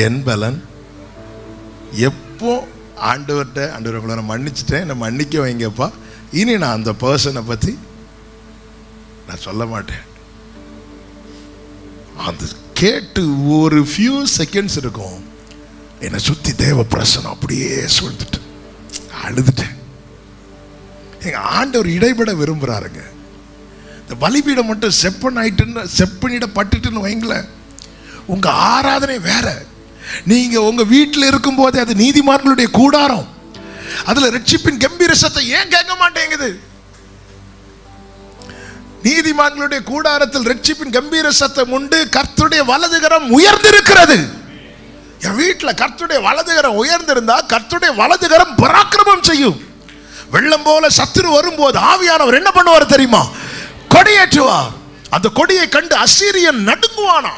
என் பலன். எப்போ ஆண்டவர்கிட்ட ஆண்டவர் உங்களை நான் மன்னிச்சிட்டேன், என்னை மன்னிக்க வைங்கப்பா, இனி நான் அந்த பர்சனை பற்றி நான் சொல்ல மாட்டேன். அந்த கேட்டு ஒரு ஃபியூ செகண்ட்ஸ் இருக்கும், என்னை சுற்றி தேவ பிரசனம் அப்படியே சொல்லிட்டு அழுதுட்டேன். எங்க ஆண்டவர் இடைபட விரும்புறாருங்க. இந்த பலிபீடம் மட்டும் செப்பனிடப்பட்டுன்னு வைங்களேன், உங்க ஆராதனை வேற. நீங்க உங்க வீட்டில் இருக்கும் போதே அது நீதிமான்களுடைய கூடாரம், அதுல ரட்சிப்பின் கம்பீர சத்தம் ஏன் கேட்க மாட்டேங்குது? நீதிமான்களுடைய கூடாரத்தில் ரட்சிப்பின் கம்பீர சத்தம் உண்டு, கர்த்தருடைய வலதுகரம் உயர்ந்திருக்கிறது. என் வீட்டில் கர்த்தருடைய வலதுகரம் உயர்ந்திருந்தா கர்த்தருடைய வலதுகரம் பராக்கிரமம் செய்யும். வெள்ளம் போல சத்துரு வரும்போது ஆவியானவர் என்ன பண்ணுவார் தெரியுமா? கொடியேற்றுவார். அந்த கொடியை கண்டு அசீரியன் நடுங்குவானா.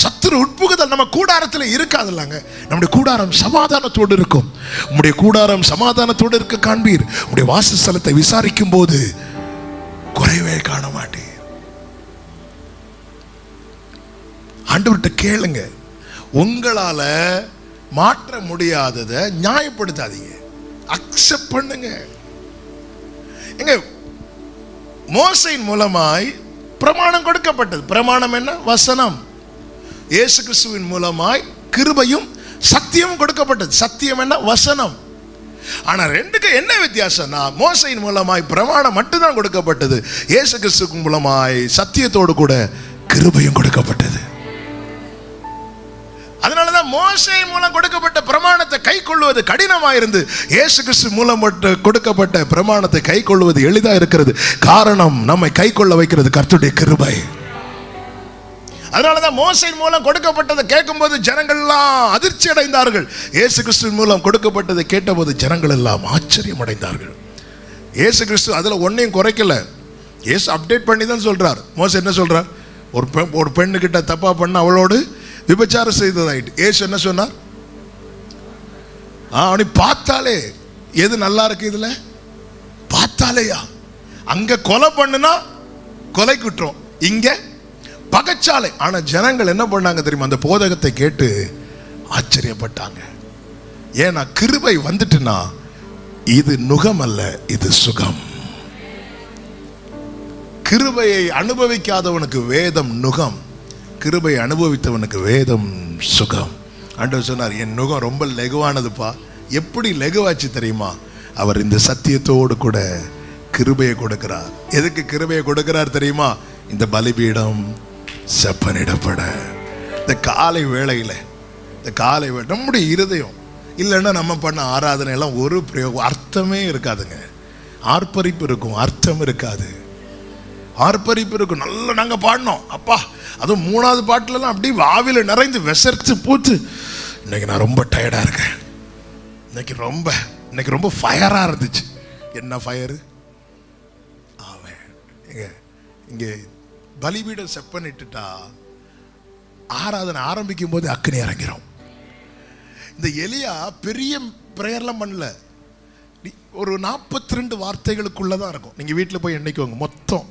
சத்துரு உட்புகுதல் நம்ம கூடாரத்தில் இருக்காதுல்லங்க. நம்முடைய கூடாரம் சமாதானத்தோடு இருக்கும். உங்களுடைய கூடாரம் சமாதானத்தோடு இருக்க காண்பீர். உங்களுடைய வாசஸ்தலத்தை விசாரிக்கும் போது குறைவே காண மாட்டீர். ஆண்டவர்கிட்ட கேளுங்க. உங்களால மாற்ற முடியாததை நியாயப்படுத்தாதீங்க, அக்செப்ட் பண்ணுங்க. எங்க மோசையின் மூலமாய் பிரமாணம் கொடுக்கப்பட்டது. பிரமாணம் என்ன? வசனம். இயேசு கிறிஸ்துவின் மூலமாய் கிருபையும் சத்தியமும் கொடுக்கப்பட்டது. சத்தியம் என்ன? வசனம். ஆனா ரெண்டுக்கு என்ன வித்தியாசம்னா, மோசையின் மூலமாய் பிரமாணம் மட்டும்தான் கொடுக்கப்பட்டது, இயேசு கிறிஸ்துவின் மூலமாய் சத்தியத்தோடு கூட கிருபையும் கொடுக்கப்பட்டது. அதனாலதான் மோசே மூலம் கொடுக்கப்பட்ட பிரமாணத்தை கை கொள்வது கடினமாயிருந்து இயேசு கிறிஸ்து மூலம் கொடுக்கப்பட்ட பிரமாணத்தை கை கொள்வது எளிதா இருக்கிறது. காரணம், நம்மை கை கொள்ள வைக்கிறது கர்த்தருடைய கிருபை. அதனாலதான் மோசையின் மூலம் கொடுக்கப்பட்டதை கேட்கும் போது ஜனங்கள் எல்லாம் அதிர்ச்சி அடைந்தார்கள். இயேசு கிறிஸ்துவின் மூலம் கொடுக்கப்பட்டதை கேட்டபோது ஜனங்கள் எல்லாம் ஆச்சரியம் அடைந்தார்கள். இயேசு கிறிஸ்து அதுல ஒன்னையும் குறைக்கல. இயேசு அப்டேட் பண்ணி தான் சொல்றார். மோசே என்ன சொல்றார்? ஒரு பெண்ணு கிட்ட தப்பா பண்ண அவளோடு விபச்சாரம் செய்ததாயிட்டு. ஏசு என்ன சொன்னார்? அவனை பார்த்தாலே எது நல்லா இருக்கு? இதுல பார்த்தாலேயா? அங்க கொலை பண்ணுனா கொலை குற்றம், இங்க பகைச்சாலை. ஆனா ஜனங்கள் என்ன பண்ணாங்க தெரியுமா? அந்த போதகத்தை கேட்டு ஆச்சரியப்பட்டாங்க. ஏன்னா கிருபை வந்துட்டுனா இது நுகம் அல்ல, இது சுகம். கிருபையை அனுபவிக்காதவனுக்கு வேதம் நுகம், கிருபையை அனுபவித்தவனுக்கு வேதம் சுகம். ஆண்டவர் சொன்னார், என் நுகம் ரொம்ப லெகுவானதுப்பா. எப்படி லெகுவாச்சு தெரியுமா? அவர் இந்த சத்தியத்தோடு கூட கிருபையை கொடுக்கிறார். எதுக்கு கிருபையை கொடுக்கிறார் தெரியுமா? இந்த பலிபீடம் செப்பனிடப்பட. இந்த காலை வேளையில, இந்த காலை வேளை நம்முடைய இருதயம் இல்லைன்னா நம்ம பண்ண ஆராதனை எல்லாம் ஒரு பிரயோகம் அர்த்தமே இருக்காதுங்க. ஆர்ப்பரிப்பு இருக்கும், அர்த்தம் இருக்காது. ஆர்ப்பரிப்பு இருக்கும். நல்லா நாங்கள் பாடினோம் அப்பா, அதுவும் 3வது பாட்டுலலாம் அப்படியே ஆவில நிறைந்து விசர்த்து பூத்து, இன்னைக்கு நான் ரொம்ப டயர்டா இருக்கேன், இன்னைக்கு ரொம்ப ஃபயரா இருந்துச்சு. என்ன ஃபயரு? ஆமே இங்கே பலிபீடம் செப்பனிட்டுட்டா ஆராதனை ஆரம்பிக்கும் போது அக்கினி இறங்கிறோம். இந்த எலியா பெரிய பிரேயர்லாம் பண்ணல, ஒரு 42 வார்த்தைகளுக்குள்ளதான் இருக்கும். நீங்க வீட்டில் போய் எண்ணிக்கோங்க. மொத்தம்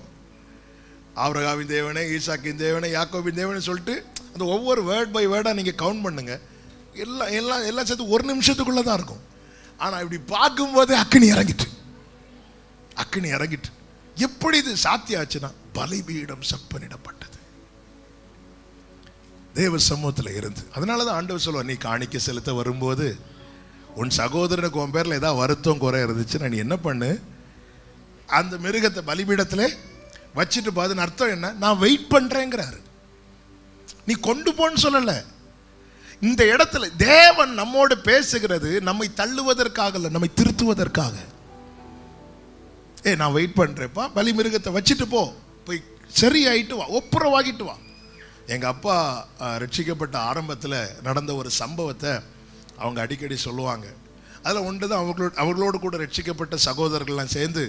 ஆபிரகாமின் தேவனே, ஈசாக்கின் தேவனே, யாக்கோபின் தேவனே சொல்லிட்டு அந்த ஒவ்வொரு வேர்ட் பை வேர்டா நீங்க கவுண்ட் பண்ணுங்க. எல்லாம் சேர்த்து 1 நிமிஷத்துக்குள்ளதான் இருக்கும். ஆனா இப்படி பார்க்கும்போதே அக்கினி இறங்கிட்டு. எப்படி இது சாத்தியாச்சுன்னா பலிபீடம் செப்பனிடப்பட்டது தேவ சமூகத்தில் இருந்து. அதனாலதான் ஆண்டவர் சொல்லுவார், நீ காணிக்கை செலுத்த வரும்போது உன் சகோதரனுக்கு உன் பேர்ல ஏதாவது வருத்தம் குறை இருந்துச்சுன்னா நீ என்ன பண்ணு, அந்த மிருகத்தை பலிபீடத்திலே வச்சுட்டு பாதுன்னு. அர்த்தம் என்ன? நான் வெயிட் பண்றேங்கிறாரு. நீ கொண்டு போன்னு சொல்லல. இந்த இடத்துல தேவன் நம்மோடு பேசுகிறது நம்மை தள்ளுவதற்காக இல்ல, நம்மை திருத்துவதற்காக. நான் வெயிட் பண்றேப்பா, பலி மிருகத்தை வச்சுட்டு போய் சரியாயிட்டு வா, ஒப்புரவாகிட்டு வா. எங்க அப்பா ரட்சிக்கப்பட்ட ஆரம்பத்தில் நடந்த ஒரு சம்பவத்தை அவங்க அடிக்கடி சொல்லுவாங்க. அதில் ஒன்றுதான், அவர்களோடு கூட ரட்சிக்கப்பட்ட சகோதரர்கள்லாம் சேர்ந்து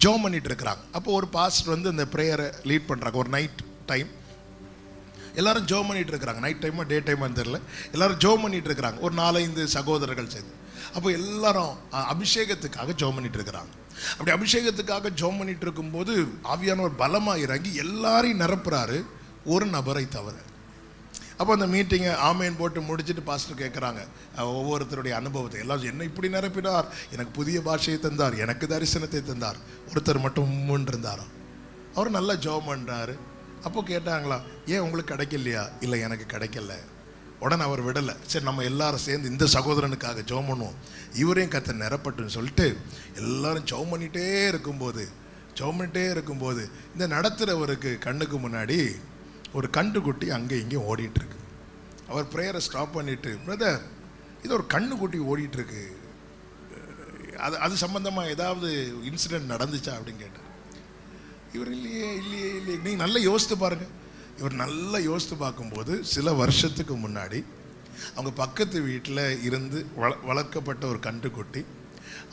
ஜோம் பண்ணிட்டு இருக்கிறாங்க. அப்போ ஒரு பாஸ்டர் வந்து அந்த ப்ரேயரை லீட் பண்ணுறாங்க. ஒரு நைட் டைம் எல்லாரும் ஜோம் பண்ணிட்டு இருக்கிறாங்க. நைட் டைமா டே டைமான்னு தெரியல, எல்லாரும் ஜோம் பண்ணிட்டு இருக்கிறாங்க. ஒரு 4-5 சகோதரர்கள் சேர்ந்து. அப்போ எல்லாரும் அபிஷேகத்துக்காக ஜோம் பண்ணிட்டு இருக்கிறாங்க. அப்படி அபிஷேகத்துக்காக ஜோம் பண்ணிட்டு இருக்கும்போது ஆவியானவர் பலமாக இறங்கி எல்லாரையும் நிரப்புறாரு, ஒரு நபரை தவிர. அப்போ அந்த மீட்டிங்கை ஆமேன் போட்டு முடிச்சுட்டு பாஸ்டர் கேட்குறாங்க ஒவ்வொருத்தருடைய அனுபவத்தை. எல்லாம் என்ன இப்படி நிரப்பினார், எனக்கு புதிய பாஷையை தந்தார், எனக்கு தரிசனத்தை தந்தார். ஒருத்தர் மட்டும் உம்முன்னு இருந்தாராம். அவர் நல்லா ஜோம் பண்ணுறாரு. அப்போ கேட்டாங்களா, ஏன் உங்களுக்கு கிடைக்கலையா? இல்லை எனக்கு கிடைக்கல. உடனே அவர் விடலை. சரி நம்ம எல்லாரும் சேர்ந்து இந்த சகோதரனுக்காக ஜோம் பண்ணுவோம், இவரையும் கத்த நிரப்பட்டுன்னு சொல்லிட்டு எல்லாரும் ஜோம் பண்ணிகிட்டே இருக்கும்போது இந்த நடத்துகிறவருக்கு கண்ணுக்கு முன்னாடி ஒரு கண்டுக்குட்டி அங்கே இங்கேயும் ஓடிட்டு இருக்கு. அவர் ப்ரேயரை ஸ்டாப் பண்ணிட்டு, பிரதர் இது ஒரு கண்ணுக்குட்டி ஓடிட்டு இருக்கு, அது சம்பந்தமாக ஏதாவது இன்சிடென்ட் நடந்துச்சா அப்படின்னு கேட்டார். இவர் இல்லையே. நீங்கள் நல்லா யோசித்து பாருங்க. இவர் நல்லா யோசித்து பார்க்கும்போது சில வருஷத்துக்கு முன்னாடி அவங்க பக்கத்து வீட்டில் இருந்து வளர்க்கப்பட்ட ஒரு கண்டுக்குட்டி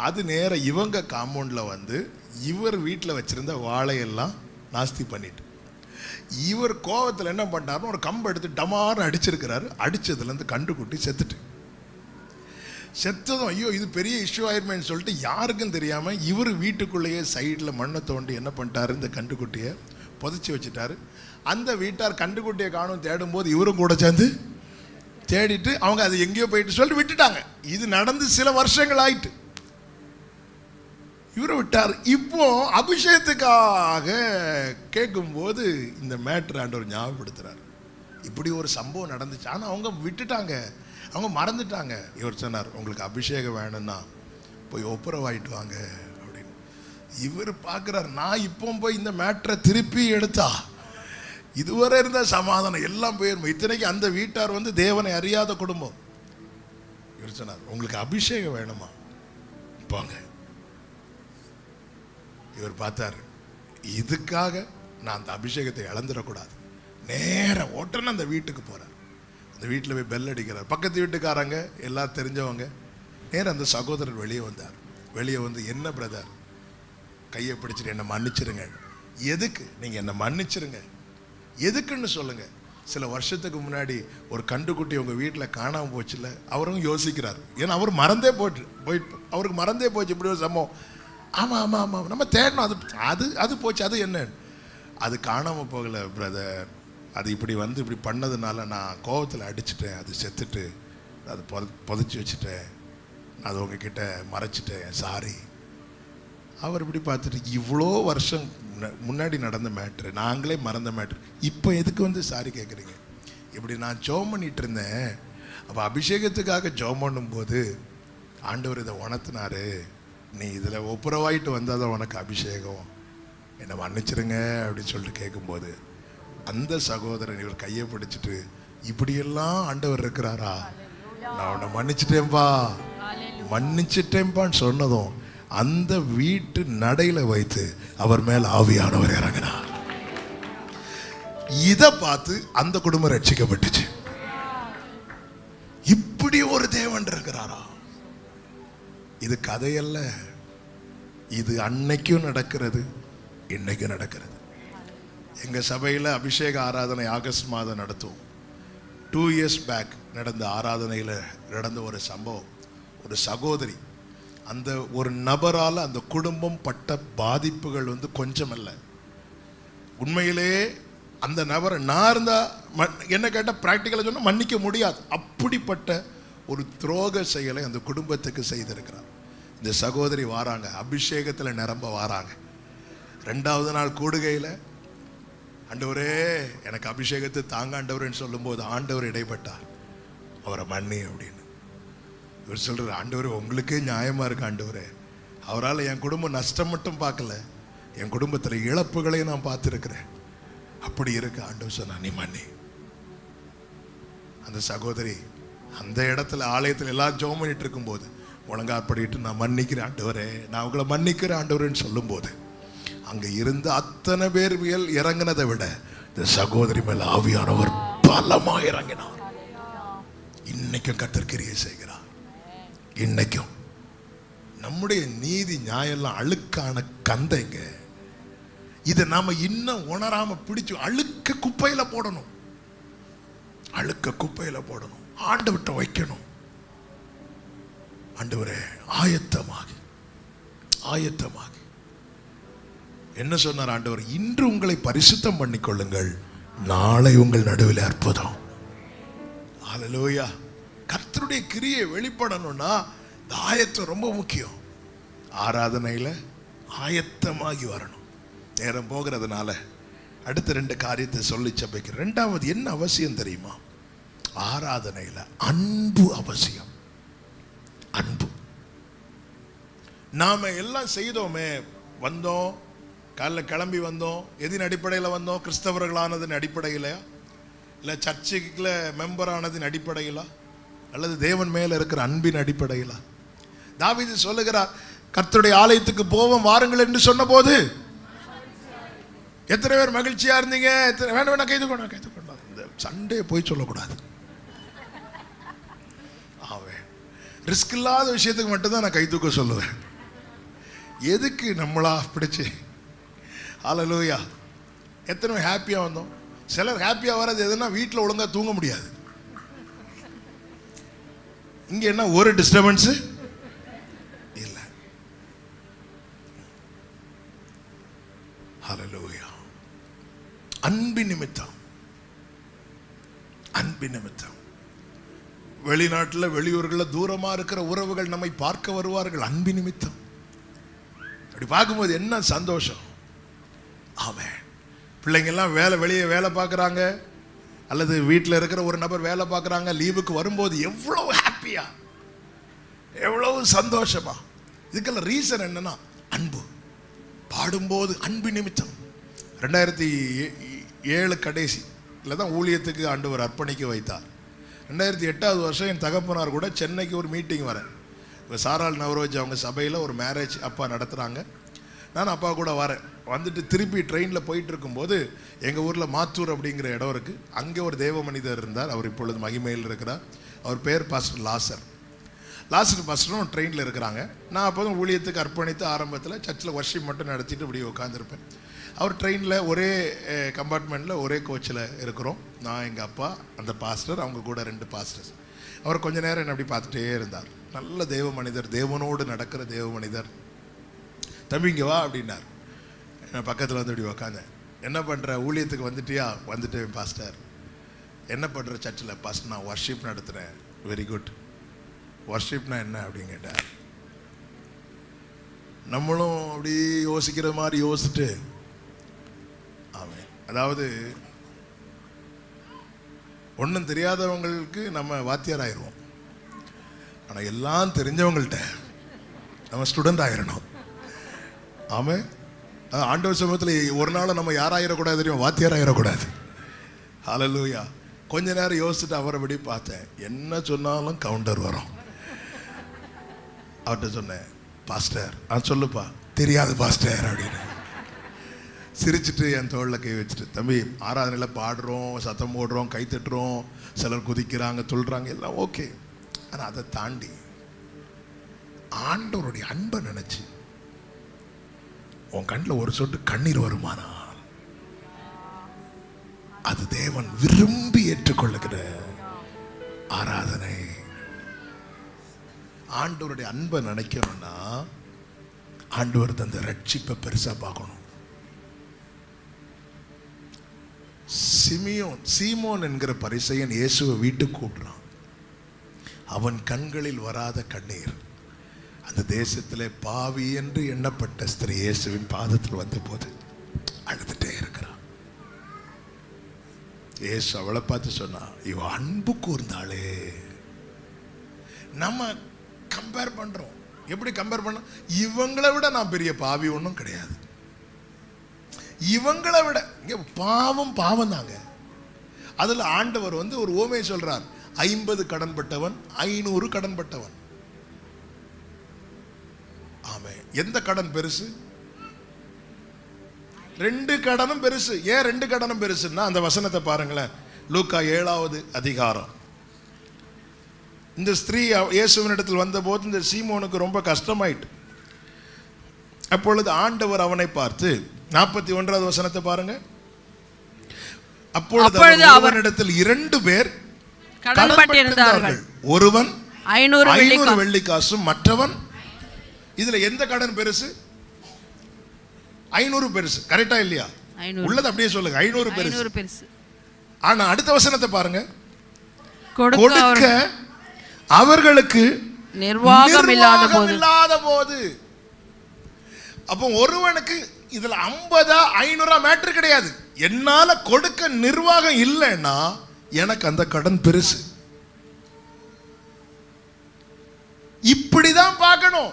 அது நேர இவங்க காம்பவுண்டில் வந்து இவர் வீட்டில் வச்சிருந்த வாழையெல்லாம் நாஸ்தி பண்ணிட்டு, இவர் கோவத்தில் என்ன பண்ணாருன்னு ஒரு கம்பை எடுத்து டமார்னு அடிச்சிருக்கிறாரு. அடிச்சதுலேருந்து கண்டுக்குட்டி செத்ததும் ஐயோ இது பெரிய இஷ்யூ ஆயிருமேன்னு சொல்லிட்டு யாருக்கும் தெரியாமல் இவர் வீட்டுக்குள்ளேயே சைடில் மண்ணை தோண்டி என்ன பண்ணிட்டாரு, இந்த கண்டுக்குட்டியை புதைச்சி வச்சுட்டாரு. அந்த வீட்டார் கண்டுக்குட்டியை காணும் தேடும்போது இவரும் கூட சேர்ந்து தேடிட்டு அவங்க அது எங்கேயோ போயிட்டு சொல்லிட்டு விட்டுட்டாங்க. இது நடந்து சில வருஷங்கள் ஆயிட்டு. இவரை விட்டார். இப்போ அபிஷேகத்துக்காக கேட்கும்போது இந்த மேட்ரு ஆண்டவர் ஞாபகப்படுத்துறாரு, இப்படி ஒரு சம்பவம் நடந்துச்சு. ஆனால் அவங்க விட்டுட்டாங்க, அவங்க மறந்துட்டாங்க. இவர் சொன்னார், உங்களுக்கு அபிஷேகம் வேணும்னா போய் ஒப்புரவாயிட்டு வாங்க அப்படின்னு. இவர் பார்க்குறார், நான் இப்போ போய் இந்த மேட்ரை திருப்பி எடுத்தா இதுவரை இருந்த சமாதானம் எல்லாம் போயிருக்கும். இத்தனைக்கு அந்த வீட்டார் வந்து தேவனை அறியாத குடும்பம். இவர் சொன்னார், உங்களுக்கு அபிஷேகம் வேணுமா போங்க. இவர் பார்த்தார், இதுக்காக நான் அந்த அபிஷேகத்தை இழந்துடக்கூடாது. நேர ஓட்டன்னு அந்த வீட்டுக்கு போறார். அந்த வீட்டில் போய் பெல் அடிக்கிறார். பக்கத்து வீட்டுக்காரங்க எல்லாம் தெரிஞ்சவங்க. நேரம் அந்த சகோதரர் வெளியே வந்தார். வெளியே வந்து, என்ன பிரதர், கையை பிடிச்சிட்டு என்னை மன்னிச்சிருங்க. எதுக்கு? நீங்கள் என்னை மன்னிச்சிருங்க, எதுக்குன்னு சொல்லுங்க. சில வருஷத்துக்கு முன்னாடி ஒரு கண்டுக்குட்டி உங்கள் வீட்டில் காணாமல் போச்சுல. அவரும் யோசிக்கிறார், ஏன்னா அவர் மறந்தே போயிட்டு அவருக்கு மறந்தே போச்சு இப்படி ஒரு சம்பவம். ஆமாம் நம்ம தேடணும், அது போச்சு. அது என்ன? அது காணாமல் போகலை பிரதர், அது இப்படி வந்து இப்படி பண்ணதுனால நான் கோபத்தில் அடிச்சிட்டேன், அது செத்துட்டு அது புதைச்சி வச்சுட்டேன், அது உங்ககிட்ட மறைச்சிட்டேன், சாரி. அவர் இப்படி பார்த்துட்டு, இவ்வளோ வருஷம் முன்னாடி நடந்த மேட்ரு, நாங்களே மறந்த மேட்ரு, இப்போ எதுக்கு வந்து சாரி கேட்குறீங்க? இப்படி நான் ஜெபம் பண்ணிட்டு இருந்தேன். அப்போ அபிஷேகத்துக்காக ஜெபம் பண்ணும்போது ஆண்டவர் இதை உணர்த்தினாரு, நீ இதில் ஒப்புரவாயிட்டு வந்தால் தான் உனக்கு அபிஷேகம், என்னை மன்னிச்சிருங்க அப்படின்னு சொல்லிட்டு கேட்கும்போது அந்த சகோதரன் இவர் கையை பிடிச்சிட்டு, இப்படியெல்லாம் ஆண்டவர் இருக்கிறாரா, நான் உன்னை மன்னிச்சிட்டேன்பான்னு சொன்னதும் அந்த வீட்டு நடையில வைத்து அவர் மேல் ஆவியானவர் இறங்கினார். இதை பார்த்து அந்த குடும்பம் ரட்சிக்கப்பட்டுச்சு. இப்படி ஒரு தேவன் இருக்கிறாரா? இது கதையல்ல, இது அன்னைக்கும் நடக்கிறது, இன்னைக்கும் நடக்கிறது. எங்க சபையில் அபிஷேக ஆராதனை ஆகஸ்ட் மாதம் நடத்துவோம். 2 years பேக் நடந்த ஆராதனையில் நடந்த ஒரு சம்பவம், ஒரு சகோதரி, அந்த ஒரு நபரால் அந்த குடும்பம் பட்ட பாதிப்புகள் வந்து கொஞ்சம் அல்ல. உண்மையிலே அந்த நபரை நான் இருந்தா என்ன கேட்டால் பிராக்டிக்கலாக சொன்னால் மன்னிக்க முடியாது. அப்படிப்பட்ட ஒரு துரோக செயலை அந்த குடும்பத்துக்கு செய்திருக்கிறார். இந்த சகோதரி வாராங்க, அபிஷேகத்தில் நிரம்ப வாராங்க. 2வது நாள் கூடுகையில், ஆண்டவரே எனக்கு அபிஷேகத்தை தாங்க ஆண்டவரேன்னு சொல்லும்போது ஆண்டவர் இடைப்பட்டார், அவரை மன்னி அப்படின்னு. இவர் சொல்றாரு, ஆண்டவரே உங்களுக்கே நியாயமா இருக்கு ஆண்டவரே, அவரால் என் குடும்பம் நஷ்டம் மட்டும் பார்க்கல, என் குடும்பத்தில் இழப்புகளையும் நான் பார்த்துருக்கிறேன், அப்படி இருக்கு ஆண்டவர் சொன்னா நீ மன்னி. அந்த சகோதரி அந்த இடத்துல ஆலயத்தில் எல்லாம் ஜெபம் பண்ணிட்டு இருக்கும்போது முழங்காற்படிட்டு, நான் மன்னிக்கிறேன் ஆண்டவரே, நான் உங்களை மன்னிக்கிறேன் ஆண்டவரேன்னு சொல்லும்போது அங்க இருந்த அத்தனை பேர் மேல் இறங்கினதை விட இந்த சகோதரி மேல் ஆவியானவர் பலமா இறங்கினார். இன்னைக்கும் கர்த்தர் கிரியை செய்கிறார். இன்னைக்கும் நம்முடைய நீதி நியாயம்லாம் அழுக்கான கந்தைங்க. இதை நாம இன்னும் உணராம பிடிச்சு அழுக்க குப்பையில போடணும், அழுக்க குப்பையில போடணும், ஆண்டவர்கிட்ட வைக்கணும். ஆண்டவரே ஆயத்தமாகி ஆயத்தமாகி என்ன சொன்னார் ஆண்டவர்? இன்று உங்களை பரிசுத்தம் பண்ணிக்கொள்ளுங்கள், நாளை உங்கள் நடுவில் அற்புதம். ஹல்லேலூயா. கர்த்தருடைய கிரியை வெளிப்படணும்னா இந்த ஆயத்தம் ரொம்ப முக்கியம். ஆராதனையில ஆயத்தமாகி வரணும். நேரம் போகிறதுனால அடுத்த 2 காரியத்தை சொல்லி சபைக்கு. 2வது என்ன அவசியம் தெரியுமா? ஆராதனையில அன்பு அவசியம். அன்பு. நாம எல்லாம் செய்தோமே, வந்தோம், காலைல கிளம்பி வந்தோம், எதின் அடிப்படையில் வந்தோம்? கிறிஸ்தவர்களானதின் அடிப்படையில், இல்லை சர்ச்சுக்குள்ள மெம்பர் ஆனதின் அடிப்படையில், அல்லது தேவன் மேல இருக்கிற அன்பின் அடிப்படையில்? தாவீது சொல்லுகிறார், கர்த்தருடைய ஆலயத்துக்கு போவோம் வாருங்கள் என்று சொன்ன போது எத்தனை பேர் மகிழ்ச்சியா இருந்தீங்க? வேண்டாம் வேண்டாம் கைது கொண்டா. இந்த சண்டே போய் சொல்லக்கூடாது. அவன் ரிஸ்க் இல்லாத விஷயத்துக்கு மட்டும்தான் நான் கை தூக்க சொல்லுவேன். எதுக்கு நம்மளா பிடிச்சு? ஹல்லேலூயா. எத்தனை ஹாப்பியா வந்தோம். சிலர் ஹாப்பியா வர்றது எதுனா வீட்டில் ஒழுங்கா தூங்க முடியாது. இங்க என்ன ஒரு டிஸ்டர்பன்ஸ் இல்ல. ஹல்லேலூயா. அன்பு நிமித்தம், அன்பு நிமித்தம் வெளிநாட்டில் வெளியூர்களில் தூரமா இருக்கிற உறவுகள் நம்மை பார்க்க வருவார்கள், அன்பு நிமித்தம். அப்படி பார்க்கும்போது என்ன சந்தோஷம். ஆமென். பிள்ளைங்கள்லாம் வெளியே வேலை பார்க்குறாங்க, அல்லது வீட்டில் இருக்கிற ஒரு நபர் வேலை பார்க்குறாங்க, லீவுக்கு வரும்போது எவ்வளவு ஹாப்பியா, எவ்வளவு சந்தோஷமா. இதுக்கெல்லாம் ரீசன் என்னன்னா அன்பு. பாடும்போது அன்பு நிமித்தம். 2007 கடைசி தான் ஊழியத்துக்கு ஆண்டவர் அர்ப்பணிக்க வைத்தார். 2008வது வருஷம் என் தகப்பனார் கூட சென்னைக்கு ஒரு மீட்டிங் வரேன். சாரால் நவரோஜ் அவங்க சபையில் ஒரு மேரேஜ் அப்பா நடத்துகிறாங்க. நான் அப்பா கூட வரேன். வந்துட்டு திருப்பி ட்ரெயினில் போயிட்டு இருக்கும்போது எங்கள் ஊரில் மாத்தூர் அப்படிங்கிற இடம் இருக்குது. அங்கே ஒரு தேவ மனிதர் இருந்தார். அவர் இப்பொழுது மகிமையில் இருக்கிறார். அவர் பேர் பாஸ்டர் லாசர். லாஸ்ட் பாஸ்டரும் ட்ரெயினில் இருக்கிறாங்க. நான் அப்போதும் ஊழியத்துக்கு அர்ப்பணித்து ஆரம்பத்தில் சர்ச்சில் வர்ஷிப் மட்டும் நடத்திட்டு இப்படி உட்காந்துருப்பேன். அவர் ட்ரெயினில் ஒரே கம்பார்ட்மெண்ட்டில் ஒரே கோச்சில் இருக்கிறோம். நான், எங்கள் அப்பா, அந்த பாஸ்டர், அவங்க கூட 2 பாஸ்டர்ஸ். அவர் கொஞ்ச நேரம் என்னை அப்படி பார்த்துட்டே இருந்தார். நல்ல தேவ மனிதர், தேவனோடு நடக்கிற தேவ மனிதர். தம்பி இங்கே வா அப்படின்னார். நான் பக்கத்தில் வந்து இப்படி உட்காந்தேன். என்ன பண்ற, ஊழியத்துக்கு வந்துட்டியா? வந்துட்டு பாஸ்டர். என்ன பண்ற சர்ச்சில்? பாஸ்டர் நான் வர்ஷிப் நடத்துறேன். Very good. வர்ஷிப்னா என்ன அப்படின்னு கேட்டார். நம்மளும் அப்படி யோசிக்கிற மாதிரி யோசிச்சுட்டு, ஆமாம், அதாவது ஒன்றும் தெரியாதவங்களுக்கு நம்ம வாத்தியார் ஆயிடுவோம், ஆனால் எல்லாம் தெரிஞ்சவங்கள்ட்ட நம்ம ஸ்டூடெண்ட் ஆயிடணும். ஆமாம், ஆண்டவர் சமூகத்தில் ஒரு நாள் நம்ம யாராயிடக்கூடாது தெரியும், வாத்தியார் ஆயிடக்கூடாது. ஹல்லேலூயா. கொஞ்ச நேரம் யோசிச்சுட்டு அவரை படி பார்த்தேன். என்ன சொன்னாலும் கவுண்டர் வரும். அவர்கிட்ட சொன்னேன், பாஸ்டர். சொல்லுப்பா. தெரியாது பாஸ்டர் அப்படின்னு சிரிச்சுட்டு என் தோளில் கை வச்சுட்டு, தம்பி ஆராதனையில் பாடுறோம், சத்தம் போடுறோம், கை தட்டுறோம், சிலர் குதிக்கிறாங்க, துள்ளுறாங்க, எல்லாம் ஓகே. ஆனால் அதை தாண்டி ஆண்டவருடைய அன்பை நினைச்சு உன் கண்ணில் ஒரு சொட்டு கண்ணீர் வருமானால் அது தேவன் விரும்பி ஏற்றுக்கொள்ளுகிற ஆராதனை. ஆண்டவருடைய அன்பை நினைக்கணும்னா ஆண்டவர் தந்த ரட்சிப்பை பெருசா பார்க்கணும். சீமோன் என்கிற பரிசேயன் இயேசுவை வீட்டுக்கு கூப்பிடுறான். அவன் கண்களில் வராத கண்ணீர் அந்த தேசத்திலே பாவி என்று எண்ணப்பட்ட ஸ்திரீ இயேசுவின் பாதத்தில் வந்த போது அழுதுட்டே இருக்கிறான். இயேசு அவளை பார்த்து சொன்னா, இவ அன்பு கூர்ந்தாளே. நம்ம கம்பேர் பண்றோம். எப்படி கம்பேர் பண்ண? இவங்களை விட நான் பெரிய பாவி ஒன்றும் கிடையாது. இவங்களை விட இங்க பாவம் பாவம் தாங்க. அதுல ஆண்டவர் ஒரு ஓமை சொல்றார். 50 கடன்பட்டவன் 500 கடன்பட்டவன். ஆமே. எந்த கடன் பெருசு? 2 கடனும் பெருசு. ஏன் 2 கடனும் பெருசுன்னா அந்த வசனத்தை பாருங்களேன். லூக்கா 7வது அதிகாரம். இந்த ஸ்திரீ இயேசுவினிடத்தில் வந்தபோது இந்த சீமோனுக்கு ரொம்ப கஷ்டமாயிட்டு. அப்பொழுது ஆண்டவர் அவனை பார்த்து 41வது வசனத்தை பாருங்க. அப்பொழுது அவனிடத்தில் 2 பேர் கடன்பட்டிருந்தார்கள். ஒருவன் 500 வெள்ளிக்காசும், மற்றவன். இதுல எந்த கடன் பெருசு? 500 பெருசு. கரெக்டா இல்லையா? உள்ளது அப்படியே சொல்லுங்க. 500 பெருசு. ஆனா அடுத்த வசனத்தை பாருங்க. கொடுக்க அவர்களுக்கு நிர்வாகம் இல்லாத போது. அப்போ ஒருவனுக்கு இதுல 50 500 மேட்டர் கிடையாது. என்னால கொடுக்க நிர்வாகம் இல்லைன்னா எனக்கு அந்த கடன் பெருசு. இப்படிதான் பார்க்கணும்.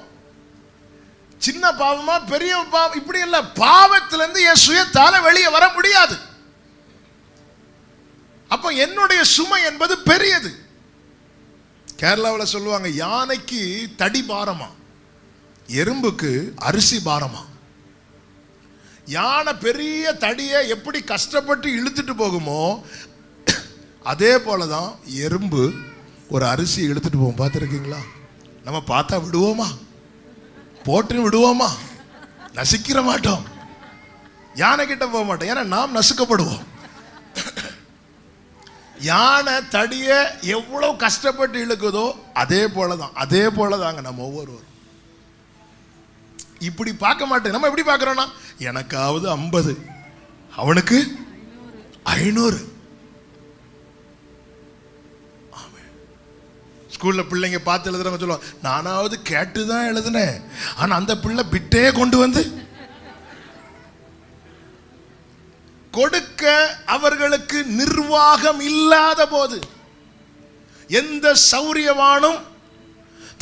சின்ன பாவமா பெரிய பாவம் இப்படி இல்ல. பாவத்திலிருந்து என் சுயத்தால வெளியே வர முடியாது. அப்ப என்னுடைய சுமை என்பது பெரியது. கேரளாவில் சொல்லுவாங்க, யானைக்கு தடி பாரமா, எறும்புக்கு அரிசி பாரமா. யானை பெரிய தடியை எப்படி கஷ்டப்பட்டு இழுத்துட்டு போகுமோ அதே போலதான் எறும்பு ஒரு அரிசி இழுத்துட்டு போகும். பார்த்துருக்கீங்களா? நம்ம பார்த்தா விடுவோமா? போட்டு விடுவோமா? நசுக்கிற மாட்டோம். யானை கிட்ட போக மாட்டோம். ஏன்னா நாம் நசுக்கப்படுவோம். யானை தடிய எவ்வளவு கஷ்டப்பட்டு இழுக்குதோ அதே போலதாங்க நம்ம ஒவ்வொருவரும். இப்படி பார்க்க மாட்டேன். நம்ம எப்படி பார்க்கிறோம்னா, எனக்காவது 50, அவனுக்கு 500. ஸ்கூல்ல பிள்ளைங்க பார்த்து எழுதுறவங்க சொல்லுவாங்க, நானாவது கேட்டுதான் எழுதுனேன், ஆனா அந்த பிள்ளை பிட்டே கொண்டு வந்து கொடுக்க அவர்களுக்கு நிர்வாகம் இல்லாத போது. எந்த சௌரியவானும்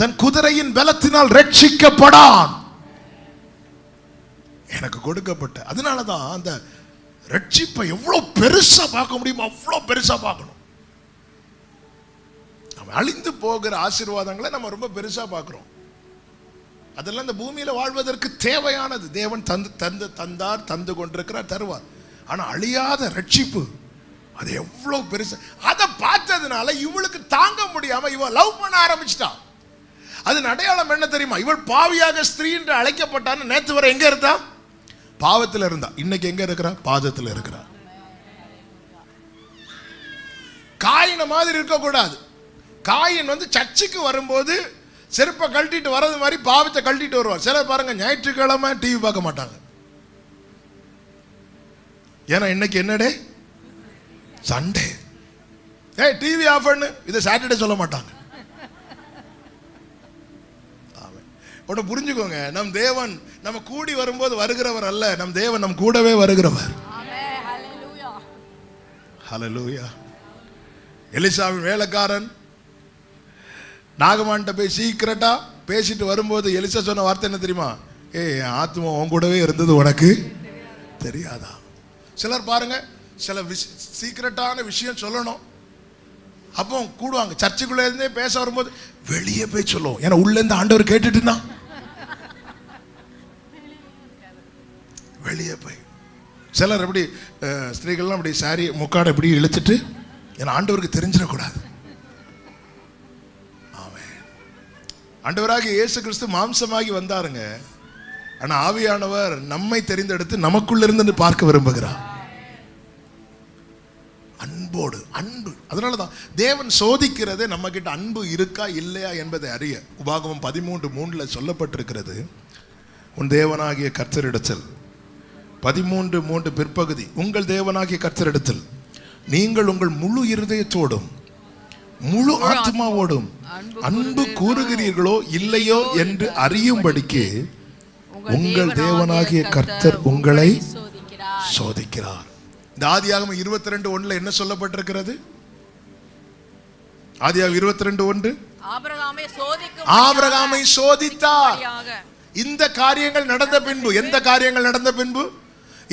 தன் குதிரையின் பலத்தினால் ரட்சிக்கப்படான். எனக்கு கொடுக்கப்பட்ட, அதனாலதான் அந்த ரட்சிப்பை எவ்வளவு பெருசா பார்க்க முடியுமோ அவ்வளவு பெருசா பார்க்கணும். அழிந்து போகிற ஆசீர்வாதங்களை நம்ம ரொம்ப பெருசா பார்க்கிறோம். அதெல்லாம் இந்த பூமியில வாழ்வதற்கு தேவையானது. தேவன் தந்தார், தந்து கொண்டிருக்கிறார், தருவார். ஆனா அழியாத ரட்சிப்பு அது எவ்வளவு பெருசு. அதை பார்த்ததுனால இவளுக்கு தாங்க முடியாம இவ லவ் பண்ண ஆரம்பிச்சிட்டா. அதன் அடையாளம் என்ன தெரியுமா? இவள் பாவியாக ஸ்திரீ என்று அழைக்கப்பட்டான்னு. நேற்று வரை எங்க இருந்தா? பாவத்தில் இருந்தா. இன்னைக்கு எங்க இருக்கிறா? பாதத்தில் இருக்கிறா. காயின மாதிரி இருக்க கூடாது. காயின் சர்ச்சுக்கு வரும்போது செருப்பை கழட்டிட்டு வர்றது மாதிரி பாவத்தை கழட்டிட்டு வருவார். சில பாருங்க ஞாயிற்றுக்கிழமை டிவி பார்க்க மாட்டாங்க. ஏன்னா இன்னைக்கு என்னடே? சண்டே. டிவி ஆஃப் பண்ணு, இதை சாட்டர்டே சொல்ல மாட்டாங்க. உடனே புரிஞ்சுக்கோங்க, நம் தேவன் நம்ம கூடி வரும்போது வருகிறவர் அல்ல, நம் தேவன் நம் கூடவே வருகிறவர். ஹல்லேலூயா. எலிசாவின் வேலைக்காரன் நாகமான்ட்ட போய் சீக்கிரட்டா பேசிட்டு வரும்போது எலிசா சொன்ன வார்த்தை என்ன தெரியுமா? என் ஆத்மா உன் கூடவே இருந்தது உனக்கு தெரியாதா? சிலர் பாருங்க, சில சீக்கிரட்டான விஷயம் சொல்லணும், அப்போ கூடுவாங்க, சர்ச்சுக்குள்ள இருந்தே பேச வரும்போது வெளியே போய் சொல்லுவோம், ஏன்னா உள்ள இருந்து ஆண்டவர் கேட்டுட்டுனா வெளியே போய். சிலர் எப்படி ஸ்திரீகள்லாம் அப்படி சாரி முக்காடை இப்படி இழுத்துட்டு, ஏன்னா ஆண்டவருக்கு தெரிஞ்சிடக்கூடாது. ஆமென். ஆண்டவராகிய இயேசு கிறிஸ்து மாம்சமாகி வந்தாருங்க, ஆனா ஆவியானவர் நம்மை தெரிந்தெடுத்து நமக்குள்ள இருந்து பார்க்க விரும்புகிறார். அன்போடு, அன்பு. அதனாலதான் தேவன் சோதிக்கிறதே நம்ம கிட்ட அன்பு இருக்கா இல்லையா என்பதை அறிய. உபாகமம் 13:3 சொல்லப்பட்டிருக்கிறது, உன் தேவனாகிய கர்த்தரிடத்தில் 13:3 பிற்பகுதி, உங்கள் தேவனாகிய கர்த்தரிடத்தில் நீங்கள் உங்கள் முழு இருதயத்தோடும் முழு ஆத்மாவோடும் அன்பு கூறுகிறீர்களோ இல்லையோ என்று அறியும்படிக்கு உங்கள் தேவனாகிய கர்த்தர் உங்களை சோதிக்கிறார். இந்த ஆதியாகமம் 22:1 என்ன சொல்லப்பட்டிருக்கிறது? ஆதியாகமம் 22:1 ஆபிரகாமை சோதித்தார். இந்த காரியங்கள் நடந்த பின்பு, எந்த காரியங்கள் நடந்த பின்பு?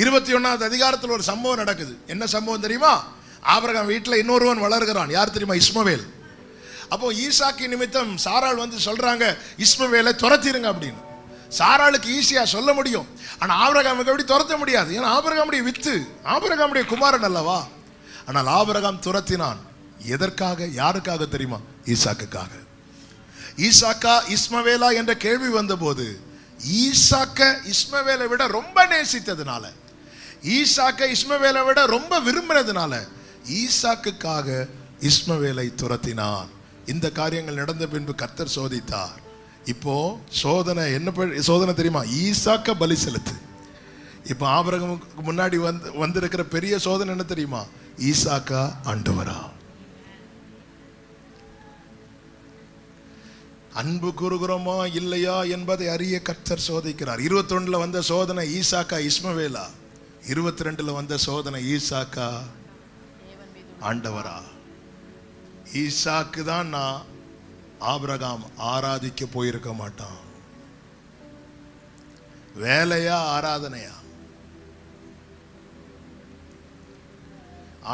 21வது அதிகாரத்தில் ஒரு சம்பவம் நடக்குது. என்ன சம்பவம் தெரியுமா? ஆபிரகாம் வீட்டில் இன்னொருவன் வளர்கிறான். யார் தெரியுமா? இஸ்மவேல். அப்போ ஈசாக்கு நிமித்தம் சாராள் வந்து சொல்றாங்க, இஸ்மவேலை துரத்திருங்க அப்படின்னு. சாராளுக்கு ஈஸியா சொல்ல முடியும், ஆனா ஆபிரகாமுக்கு அப்படி துரத்த முடியாது. ஏன்னா ஆபிரகாமுடைய வித்து, ஆபிரகாமுடைய குமாரன் அல்லவா. ஆனால் ஆபிரகாம் துரத்தினான். எதற்காக? யாருக்காக தெரியுமா? ஈசாக்குக்காக. ஈசாக்கா இஸ்மவேலா என்ற கேள்வி வந்தபோது, ஈசாக்க இஸ்மவேலை விட ரொம்ப நேசித்ததுனால, ஈசாக்க இஸ்மவேலை விட ரொம்ப விரும்பினதுனால ஈசாக்குக்காக இஸ்மவேலை துரத்தினான். இந்த காரியங்கள் நடந்த பின்பு கர்த்தர் சோதித்தார். இப்போ சோதனை என்ன சோதனை தெரியுமா? ஈசாக்க பலி செலுத்து. இப்போ ஆபிரகாமுக்கு முன்னாடி வந்திருக்கிற பெரிய சோதனை என்ன தெரியுமா? ஈசாக்கா ஆண்டவரா? அன்பு கூறுகிறோமா இல்லையா என்பதை அறிய கர்த்தர் சோதிக்கிறார். 21 வந்த சோதனை ஈசாக்கா இஸ்மவேலா, 22 வந்த சோதனை ஈசாக்கா ஆண்டவரா? ஈசாக்கு தான் நான் ஆபிரகாம் ஆராதிக்க போயிருக்க மாட்டான். வேலையா ஆராதனையா?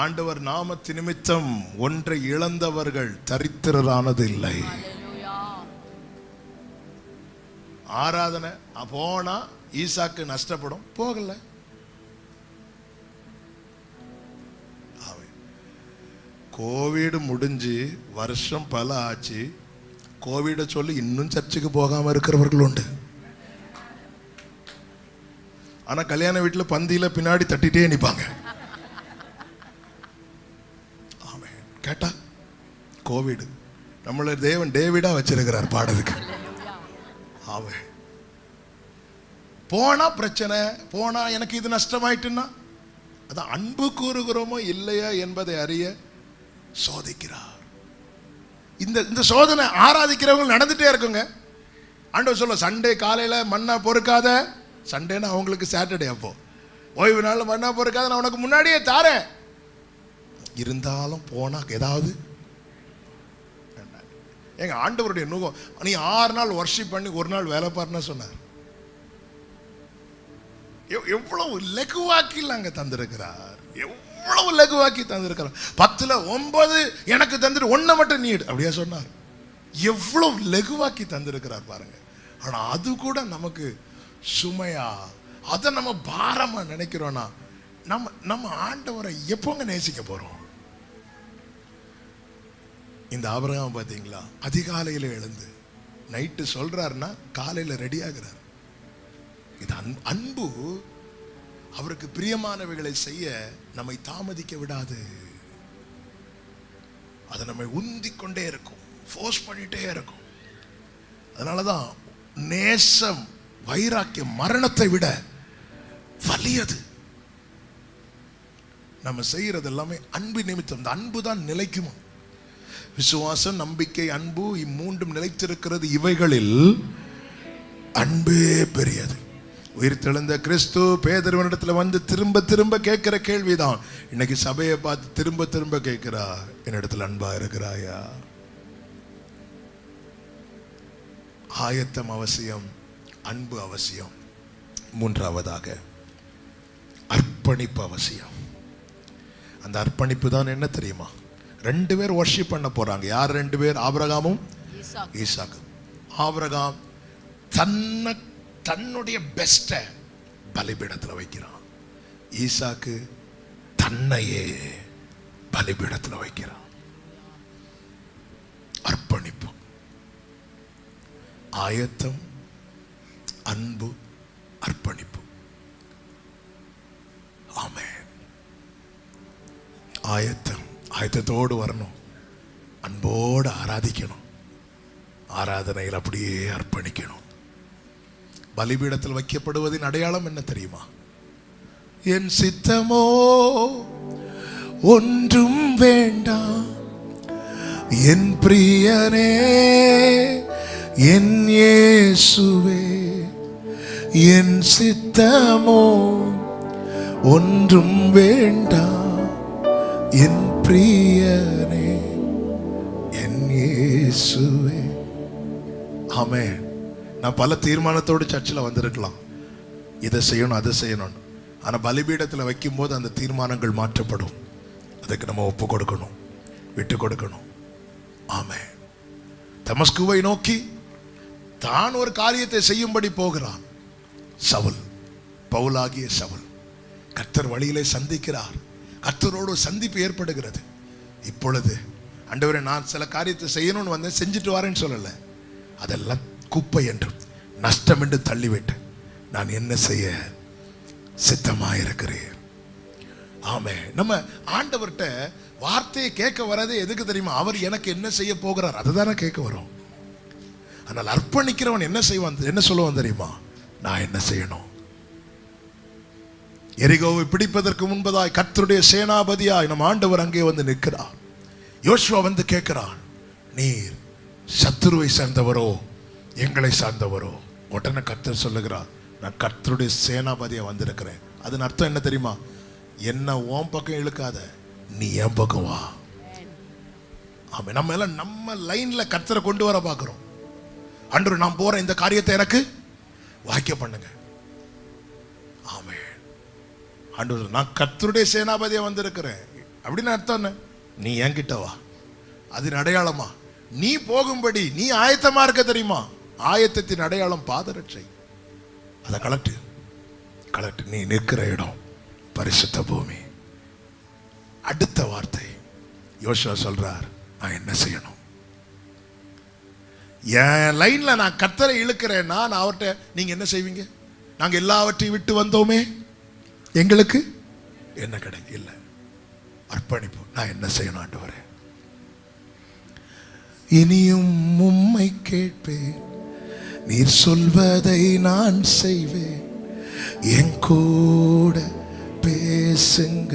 ஆண்டவர் நாமத்து நிமித்தம் ஒன்றை இழந்தவர்கள் தரித்திரரானது இல்லை. ஆராதனை போனா ஈசாக்கு நஷ்டப்படும், போகல. கோவிட் முடிஞ்சு வருஷம் பல ஆச்சு, கோவிட சொல்லி இன்னும் சர்ச்சுக்கு போகாம இருக்கிறவர்கள் உண்டு. ஆனா கல்யாண வீட்டுல பந்தியில பின்னாடி தட்டிட்டே நிப்பாங்க. ஆமே, கேட்டா கோவிட் நம்மள தேவன் டேவிடா வச்சிருக்கிறார் பாடுறதுக்கு. ஆமே, போனா பிரச்சனை, போனா எனக்கு இது நஷ்டமாயிட்டுன்னா, அதான் அன்பு கூறுகிறோமோ இல்லையா என்பதை அறிய சோதிக்கிறார். இந்த சோதனை ஆராதிக்கிறவங்க நடந்துட்டே இருக்குங்க. ஆண்டவர் சொல்ல, சண்டே காலையில மண்ணா பொறுக்காத, சண்டேனா அவங்களுக்கு சாட்டர்டே, அப்போ ஓய்வு நாள் மண்ணா பொறுக்காத, நான் உனக்கு முன்னாடியே தாரேன். இருந்தாலும் போனா ஏதாவது எங்க ஆண்டவருடைய நுகம், நீ 6 நாள் வர்ஷிப் பண்ணி 1 நாள் வேலை பாருன்னு சொன்னார். எவ்வளவு லகுவாக்கி அங்க தந்திருக்கிறார், எவ்வளவு லகுவாக்கி தந்திருக்கிறார். 10ல் 9 எனக்கு தந்துட்டு 1 மட்டும் நீடு அப்படியா சொன்னார். எவ்வளவு லகுவாக்கி தந்திருக்கிறார் பாருங்க. ஆனா அது கூட நமக்கு சுமையா, அதை நம்ம பாரமா நினைக்கிறோம்னா நம்ம ஆண்டவரை எப்போங்க நேசிக்க போறோம்? இந்த ஆபிரகாம் பாத்தீங்களா, அதிகாலையில எழுந்து நைட்டு சொல்றாருன்னா காலையில ரெடி ஆகிறார். இது அன்பு. அவருக்கு பிரியமானவைகளை செய்ய நம்மை தாமதிக்க விடாது. அதை நம்மை உந்திக் கொண்டே இருக்கும், ஃபோர்ஸ் பண்ணிட்டே இருக்கும். அதனாலதான் நேசம், வைராக்கியம் மரணத்தை விட வலியது. நம்ம செய்யறது எல்லாமே அன்பு நிமித்தம். இந்த அன்பு தான் நிலைக்குமா? விசுவாசம், நம்பிக்கை, அன்பு, இம்மூன்றும் நிலைத்திருக்கிறது. இவைகளில் அன்பே பெரியது. உயிர்த்தெழுந்த கிறிஸ்து பேதுருவினிடத்துல வந்து திரும்ப திரும்ப கேட்கிற கேள்விதான். இன்னைக்கு சபையை பார்த்து திரும்ப திரும்ப கேட்கிறா, என்னிடத்துல அன்பா இருக்கிறாயா? ஆயத்தம் அவசியம், அன்பு அவசியம். மூன்றாவதாக அர்ப்பணிப்பு அவசியம். அந்த அர்ப்பணிப்பு தான் என்ன தெரியுமா? 2 பேர் வர்ஷிப் பண்ண போறாங்க. யார் 2 பேர்? ஆபிரகாமும் ஈசாக்கும். ஆபிரகாம் தன்னுடைய பெஸ்ட பலிபீடத்துல வைக்கிறான். ஈசாக்கு தன்னையே பலிபீடத்துல வைக்கிறான். அர்ப்பணிப்பு, ஆயத்தம், அன்பு, அர்ப்பணிப்பு. ஆமென். ஆயத்தத்தோடு வரணும், அன்போடு ஆராதிக்கணும், ஆராதனையில் அப்படியே அர்ப்பணிக்கணும். பலிபீடத்தில் வைக்கப்படுவதின் அடையாளம் என்ன தெரியுமா? என் சித்தமோ ஒன்றும் வேண்டாம், என் பிரியனே என் இயேசுவே, என் சித்தமோ ஒன்றும் வேண்டாம், என் பிரியனே என் இயேசுவே. ஆமென். நான் பல தீர்மானத்தோடு சர்ச்சில் வந்திருக்கலாம், இதை செய்யணும் அதை செய்யணும். ஆனால் பலிபீடத்தில் வைக்கும் போது அந்த தீர்மானங்கள் மாற்றப்படும். அதுக்கு நம்ம ஒப்பு கொடுக்கணும், விட்டு கொடுக்கணும். ஆமென். தமஸ்குவை நோக்கி தான் ஒரு காரியத்தை செய்யும்படி போகிறான் சவுல், பவுலாகிய சவுல். கர்த்தர் வழியிலே சந்திக்கிறார். கர்த்தரோடு சந்திப்பு ஏற்படுகிறது. இப்பொழுது ஆண்டவரே, நான் சில காரியத்தை செய்யணும்னு வந்தேன், செஞ்சுட்டு வரேன்னு சொல்லலை. அதெல்லாம் குப்பை என்றும் நஷ்டம் என்று தள்ளிவிட்டு நான் என்ன செய்ய சித்தமாயிருக்கிறேன். ஆமே. நம்ம ஆண்டவர்கிட்ட வார்த்தையை கேட்க வராதே எதுக்கு தெரியுமா? அவர் எனக்கு என்ன செய்ய போகிறார் அதுதானே கேட்க வரும். ஆனால் அர்ப்பணிக்கிறவன் என்ன செய்வான், என்ன சொல்லுவான் தெரியுமா? நான் என்ன செய்யணும். எரிகோவை பிடிப்பதற்கு முன்பதாய் கர்த்தருடைய சேனாபதியாய் நம் ஆண்டவர் அங்கே வந்து நிற்கிறார். யோசுவா வந்து கேட்கிறான், நீர் சத்துருவை சார்ந்தவரோ எங்களை சார்ந்தவரோ? உடனே கர்த்தர் சொல்லுகிறார், நான் கர்த்தருடைய சேனாபதியா வந்திருக்கிறேன். அதன் அர்த்தம் என்ன தெரியுமா? என்ன உன் பக்கம் இழுக்காத, நீ என் பக்கம் வா. ஆமா, நம்ம எல்லாம் நம்ம லைன்ல கர்த்தரை கொண்டு வர பார்க்கிறோம். ஆண்டவரே, நான் போறேன், இந்த காரியத்தை எனக்கு வாய்க்க பண்ணுங்க. ஆமே. ஆண்டவரே, நான் கர்த்தருடைய சேனாபதியா வந்திருக்கிறேன் அப்படின்னு அர்த்தம் என்ன? நீ என்கிட்ட வா. அதன் அடையாளமா நீ போகும்படி நீ ஆயத்தமா இருக்க தெரியுமா? ஆயத்தத்தின் அடையாளம் பாதரட்சை. அதை கலட்டு. நீ நிற்கிற இடம் பரிசுத்த பூமி. அடுத்த வார்த்தை யோசுவா சொல்றார், நான் என்ன செய்யணும்? என் லைன்ல நான் கர்த்தரை இழுக்கிறேன்னா நான் அவர்கிட்ட, நீங்க என்ன செய்வீங்க? நாங்க எல்லாவற்றையும் விட்டு வந்தோமே, எங்களுக்கு என்ன கிடைக்கும்? இல்லை, அர்ப்பணிப்பு. நான் என்ன செய்யணும் ஆண்டவரே? இனியும் உம்மை கேட்பேன், நீர் சொல்வதை நான் செய்வேன், என் கூட பேசுங்க.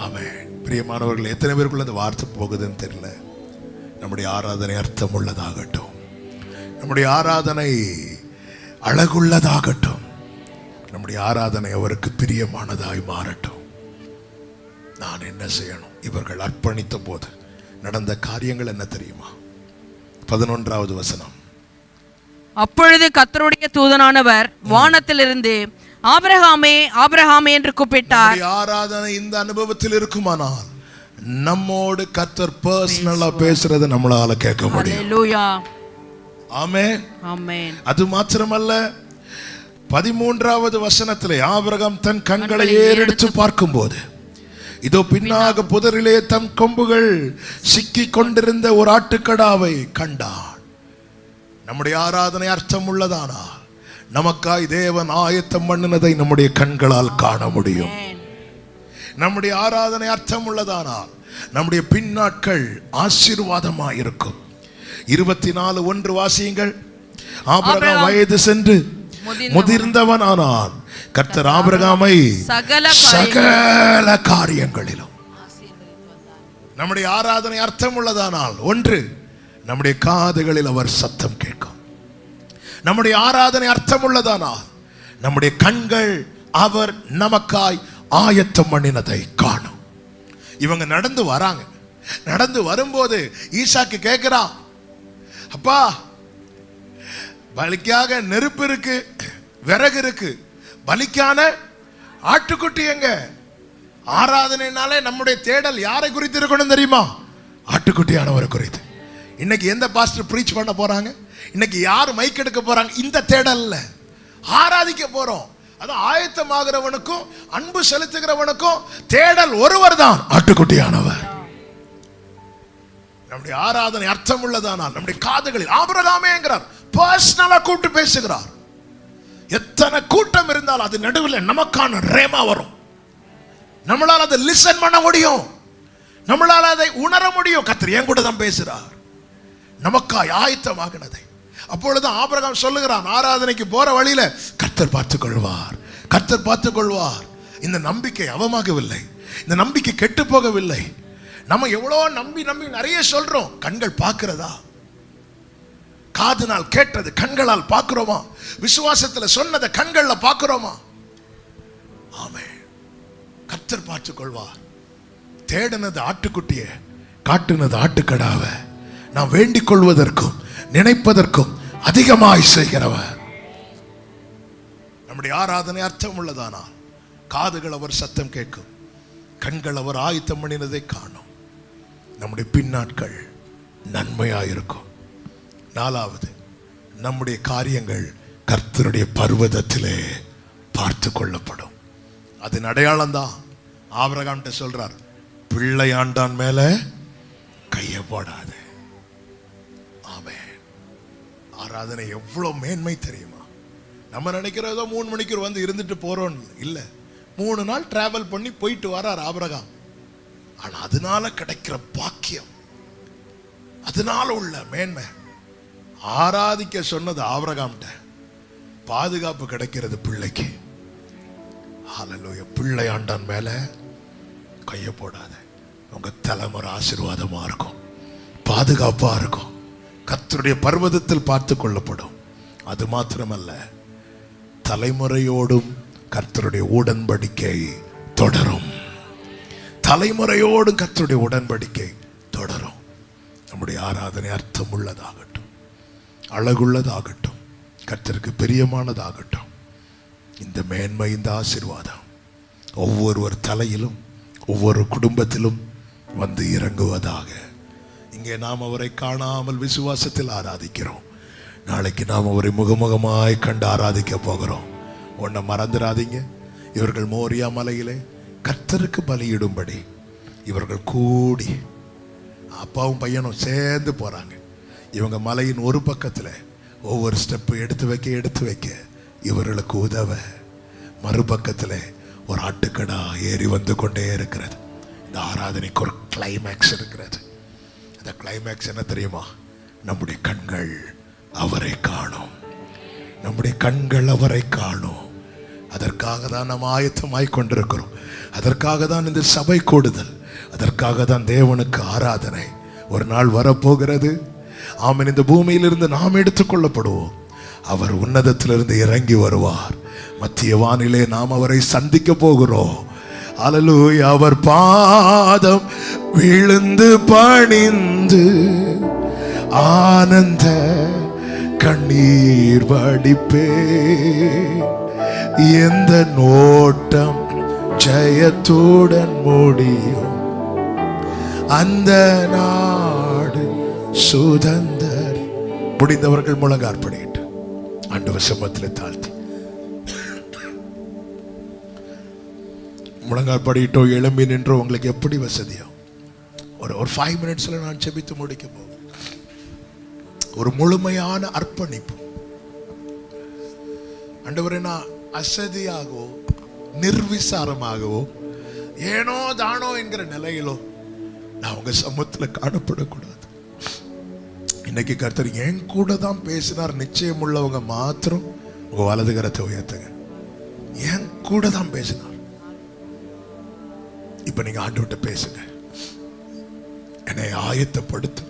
ஆமென். பிரியமானவர்கள், எத்தனை பேருக்குள்ள அந்த வார்த்தை போகுதுன்னு தெரியல. நம்முடைய ஆராதனை அர்த்தம் உள்ளதாகட்டும், நம்முடைய ஆராதனை அழகுள்ளதாகட்டும், நம்முடைய ஆராதனை அவருக்கு பிரியமானதாய் மாறட்டும். நான் என்ன செய்யணும்? இவர்கள் அர்ப்பணித்த போது நடந்த காரியங்கள் என்ன தெரியுமா? 11வது வசனம். அப்பொழுது கர்த்தருடைய தூதனானவர் வானத்திலிருந்து ஆபிரகாமே ஆபிரகாமே என்று கூப்பிட்டார். ஆராதனை இந்த அனுபவத்தில் இருக்குமானால் நம்மோடு கர்த்தர் பர்சனலா பேசுறதை நம்மளால கேட்க முடியும். ஹல்லேலூயா. ஆமென். ஆமென். அது மாத்திரமல்ல, 13வது வசனத்திலே ஆபிரகாம் தன் கண்களை ஏறெடுத்து பார்க்கும்போது இதோ பின்னாக புதரிலே தம் கொம்புகள் சிக்கி கொண்டிருந்த ஒரு ஆட்டுக்கடாவை கண்டான். நம்முடைய ஆராதனை அர்த்தம் உள்ளதானால் நமக்காய் தேவன் ஆயத்தம் பண்ணினதை நம்முடைய கண்களால் காண முடியும். நம்முடைய ஆராதனை அர்த்தம் உள்ளதானால் நம்முடைய பின்னாட்கள் ஆசீர்வாதமாய் இருக்கும். 24:1 வாசியுங்கள். ஆபிரகாம் வயது சென்று முதிர்ந்தவன் ஆனான், கர்த்தர் ஆபிரகாமை சகல காரியங்களிலும். நம்முடைய ஆராதனை அர்த்தம் உள்ளதானால் ஒன்று, நம்முடைய காதுகளில் அவர் சத்தம் கேட்கும். நம்முடைய ஆராதனை அர்த்தம் உள்ளதானால் நம்முடைய கண்கள் அவர் நமக்காய் ஆயத்தம் பண்ணினதை காணும். இவங்க நடந்து வராங்க. நடந்து வரும்போது ஈசாக்கு கேட்கிறான், அப்பா பலிக்காக நெருப்பு இருக்கு, விறகு இருக்கு, பலிக்கான ஆட்டுக்குட்டி எங்க? ஆராதனைனாலே நம்முடைய தேடல் யாரை குறித்து இருக்கணும் தெரியுமா? ஆட்டுக்குட்டியானவரை குறித்து. இன்னைக்கு எந்த பாஸ்டர் பிரீச் பண்ண போறாங்க? இன்னைக்கு யார் மைக் எடுக்க போறாங்க? இந்த தேடல்ல ஆராதிக்க போறோம். அது ஆயத்தமாகிறவனுக்கும் அன்பு செலுத்துகிறவனுக்கும் தேடல் ஒருவர் தான், ஆட்டுக்குட்டியானவர். நம்முடைய ஆராதனை அர்த்தம் உள்ளதானால் நம்முடைய காதுகளில் ஆபிரகாமேங்கிறார், பர்சனலா கூப்பிட்டு பேசுகிறார். எத்தனை கூட்டம் இருந்தாலும் அது நடுவில் நமக்கான ரேமா வரும். நம்மளால் அதை லிசன் பண்ண முடியும், நம்மளால் அதை உணர முடியும். கர்த்தர் என் கூட தான் பேசுறார், நமக்காய் ஆயத்தமாகினதை. அப்பொழுது ஆபிரகாம் சொல்லுகிறான், ஆராதனைக்கு போற வழியில கர்த்தர் பார்த்துக் கொள்வார், கர்த்தர் பார்த்துக் கொள்வார். இந்த நம்பிக்கை அவமாகவில்லை, இந்த நம்பிக்கை கெட்டு போகவில்லை. நம்ம எவ்வளோ நம்பி நம்பி நிறைய சொல்றோம். கண்கள் பார்க்கிறதா? காதுனால் கேட்டது கண்களால் பார்க்கிறோமா? விசுவாசத்துல சொன்னதை கண்கள்ல பார்க்கிறோமா? ஆமென். கர்த்தர் பார்த்துக் கொள்வார். தேடினது ஆட்டுக்குட்டிய, காட்டுனது ஆட்டுக்கடாவ நாம் வேண்டிக் கொள்வதற்கும் நினைப்பதற்கும் அதிகமாய் செய்கிறவர். நம்முடைய ஆராதனை அர்த்தம் உள்ளதானால் காதுகள் அவர் சத்தம் கேட்கும், கண்கள் அவர் ஆயத்தம் பண்ணினதை காணும். நம்முடைய பின்னாட்கள் நன்மையாயிருக்கும். நாலாவது, நம்முடைய காரியங்கள் கர்த்தருடைய பர்வதத்திலே பார்த்து கொள்ளப்படும். அதன் அடையாளம் தான் ஆபிரகாம் சொல்றார், பிள்ளையாண்டான் மேல கையை போடாது. ஆமென். ஆராதனை எவ்வளவு மேன்மை தெரியுமா? நம்ம நினைக்கிறதோ 3 மணிக்கு வந்து இருந்துட்டு போறோம் இல்ல, 3 நாள் டிராவல் பண்ணி போயிட்டு வரார் ஆபிரகாம். ஆனா அதனால கிடைக்கிற பாக்கியம், அதனால உள்ள மேன்மை. ஆராதிக்க சொன்னது ஆபிரகாம்ட்ட, பாதுகாப்பு கிடைக்கிறது பிள்ளைக்கு. ஹல்லேலூயா. பிள்ளையாண்டான் மேல கையை போடாத. உங்க தலைமுறை ஆசீர்வாதமா இருக்கும், பாதுகாப்பா இருக்கும், கர்த்தருடைய பர்வதத்தில் பார்த்து கொள்ளப்படும். அது மாத்திரமல்ல, தலைமுறையோடும் கர்த்தருடைய உடன்படிக்கை தொடரும். தலைமுறையோடும் கர்த்தருடைய உடன்படிக்கை தொடரும். நம்முடைய ஆராதனை அர்த்தம் உள்ளதாகட்டும், அழகுள்ளதாகட்டும், கர்த்தருக்கு பிரியமானதாகட்டும். இந்த மேன்மை, இந்த ஆசீர்வாதம் ஒவ்வொருவர் தலையிலும் ஒவ்வொரு குடும்பத்திலும் வந்து இறங்குவதாக. இங்கே நாம் அவரை காணாமல் விசுவாசத்தில் ஆராதிக்கிறோம். நாளைக்கு நாம் அவரை முகமுகமாய் கண்டு ஆராதிக்க போகிறோம். ஒன்றை மறந்துடாதீங்க, இவர்கள் மோரியா மலையிலே கர்த்தருக்கு பலியிடும்படி இவர்கள் கூடி, அப்பாவும் பையனும் சேர்ந்து போறாங்க. இவங்க மலையின் ஒரு பக்கத்தில் ஒவ்வொரு ஸ்டெப்பு எடுத்து வைக்க இவர்களுக்கு உதவ, மறுபக்கத்தில் ஒரு ஆட்டுக்கடா ஏறி வந்து கொண்டே இருக்கிறது. இந்த ஆராதனைக்கு ஒரு கிளைமேக்ஸ் இருக்கிறது. அந்த கிளைமேக்ஸ் என்ன தெரியுமா? நம்முடைய கண்கள் அவரை காணும், நம்முடைய கண்கள் அவரை காணும். அதற்காக தான் நாம் ஆயத்தமாய் கொண்டிருக்கிறோம். அதற்காக தான் இந்த சபை கூடுதல், அதற்காக தான் தேவனுக்கு ஆராதனை. ஒரு நாள் வரப்போகிறது. ஆமென். இந்த பூமியிலிருந்து நாம் எடுத்துக்கொள்ளப்படுவோம். அவர் உன்னதத்திலிருந்து இறங்கி வருவார். மத்திய வானிலே நாம் அவரை சந்திக்க போகிறோம். அல்லேலூயா. அவர் பாதம் விழுந்து பணிந்து ஆனந்த கண்ணீர் வடிப்பே, எந்த நோட்டம் ஜெயத்துடன் முடியும், அந்த நாடு சுதந்தர. முடிந்தவர்கள் முழங்கால் படிட்டு ஆண்டவர் சமூகத்தில் தாழ்த்தி முழங்கால் படிட்டோ எழும்பி நின்றோ உங்களுக்கு எப்படி வசதியோ ஒரு 5 மினிட்ஸ்ல நான் செபித்து முடிக்க போகிறேன். ஒரு முழுமையான அர்ப்பணிப்பு. ஆண்டவரே, நான் அசதியாகவோ நிர்விசாரமாகவோ ஏனோ தானோ என்கிற நிலையிலோ நான் உங்க சமூகத்தில் காணப்படக்கூடாது. இன்னைக்கு கர்த்தர் என் கூட தான் பேசினார். நிச்சயம் உள்ளவங்க மாத்திரம் உங்க வலது கரத்தை உயர்த்துங்க. என் கூட தான் பேசினார். இப்ப நீங்க ஆண்டவர்கிட்ட பேசுங்க. என்னை ஆயத்தப்படுத்து,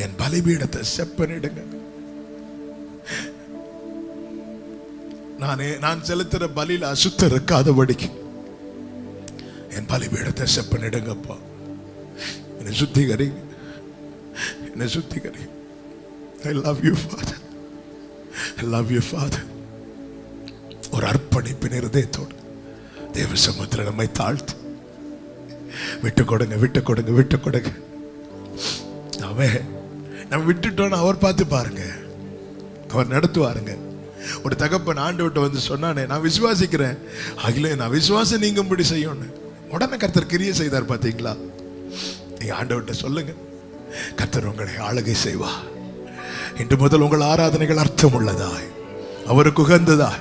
என் பலிபீடத்தை செப்பனிடுங்க. நான் செலுத்துற பலியில அசுத்தம் இருக்காதபடிக்கு என் பலிபீடத்தை செப்பனிடுங்கப்பா. என்னை சுத்திகரிங்க, என்னை சுத்திகரி. I love you Father, I love you Father. ஒரு அர்ப்பணிப்பின் இருதயத்தோடு தேவ சமூகத்தில் நம்மை தாழ்த்து விட்டு கொடுங்க, விட்டு கொடுங்க, விட்டு கொடுங்க. நம்ம விட்டுட்டோன்னு அவர் பார்த்து பாருங்க, அவர் நடத்துவாருங்க. ஒரு தகப்பன் ஆண்டவர்கிட்ட வந்து சொன்னானே, நான் விசுவாசிக்கிறேன், அகிலே நான் விசுவாசம் நீங்கும்படி செய்யணும். உடனே கர்த்தர் கிரியை செய்தார். பார்த்தீங்களா? நீங்க ஆண்டவர்கிட்ட சொல்லுங்க, கர்த்தர் உங்களை ஆளுகை செய்வா. இன்று முதல் உங்கள் ஆராதனைகள் அர்த்தம் உள்ளதாய், அவருக்கு உகந்ததா.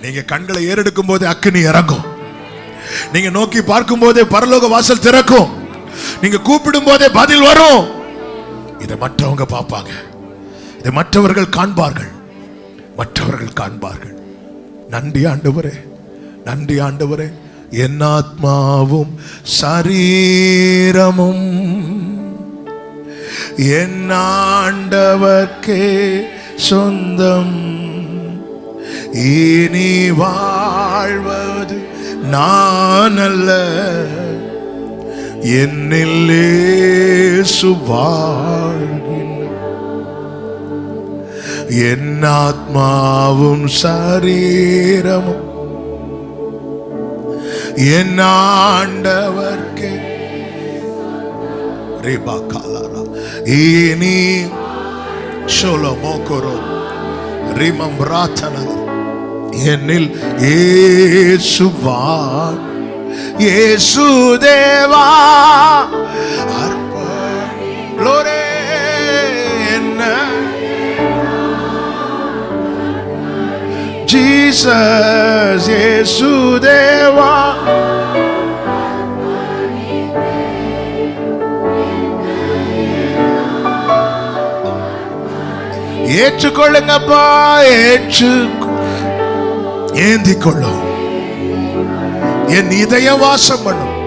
நீங்க கண்களை ஏறெடுக்கும் போதே அக்கினி இறங்கும். நீங்க நோக்கி பார்க்கும் போதே பரலோக வாசல் திறக்கும். நீங்க கூப்பிடும் போதே பதில் வரும். இதை மற்றவங்க பார்ப்பாங்க, இதை மற்றவர்கள் காண்பார்கள், மற்றவர்கள் காண்பார்கள். நன்றி ஆண்டவரே, நன்றி ஆண்டவரே. என் ஆத்மாவும் சரீரமும் என் ஆண்டவர்க்கே சொந்தம். இனி வாழ்வது நான் அல்ல, என்னில் இயேசு வாழ்கின்றார். என் ஆத்மாவும் சரீரமும் என் ஆண்டவர்க்கே. ரேபா காலாரா இனி ஷோலமோகரோ ரிமம் ராத்தன என்னில் இயேசு வாழ். இயேசு தேவா அர்ப்பணோரே என்ன ஜீசஸ். இயேசு தேவா ஏற்றுக்கொள்ளுங்கப்பா, ஏந்திக் கொள்ளும். என் இதய வாசம் பண்ணும்,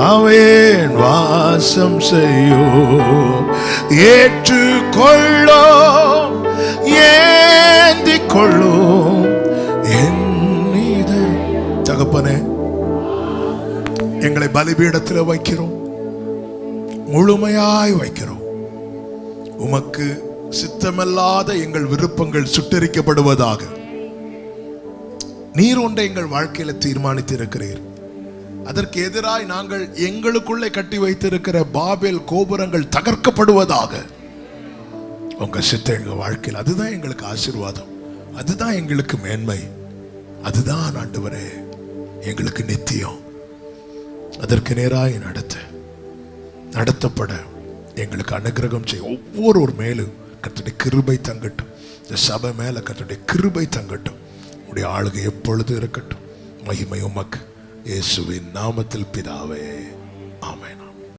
அவன் வாசம் செய்யும். ஏற்றுக்கொள்ளும், ஏந்திக் கொள்ளும் என் தகப்பனே. எங்களை பலிபீடத்தில் வைக்கிறோம், முழுமையாய் வைக்கிறோம். உமக்கு சித்தமல்லாத எங்கள் விருப்பங்கள் சுட்டரிக்கப்படுவதாக. நீர் ஒன்றை எங்கள் வாழ்க்கையில தீர்மானித்து இருக்கிறீர். அதற்கு எதிராய் நாங்கள் எங்களுக்குள்ளே கட்டி வைத்திருக்கிற பாபேல் கோபுரங்கள் தகர்க்கப்படுவதாக. உங்க சித்த எங்க வாழ்க்கையில், அதுதான் எங்களுக்கு ஆசீர்வாதம், அதுதான் எங்களுக்கு மேன்மை, அதுதான் ஆண்டவரே எங்களுக்கு நித்தியம். அதற்கு நேராய் நடத்தப்பட எங்களுக்கு அனுகிரகம் செய்ய. ஒவ்வொரு மேலும் கர்த்தருடைய கிருபை தங்கட்டும். இந்த சபை மேல கர்த்தருடைய கிருபை தங்கட்டும். உடைய ஆளுகை எப்பொழுது இருக்கட்டும். மகிமை உமக்கு, இயேசுவின் நாமத்தில் பிதாவே.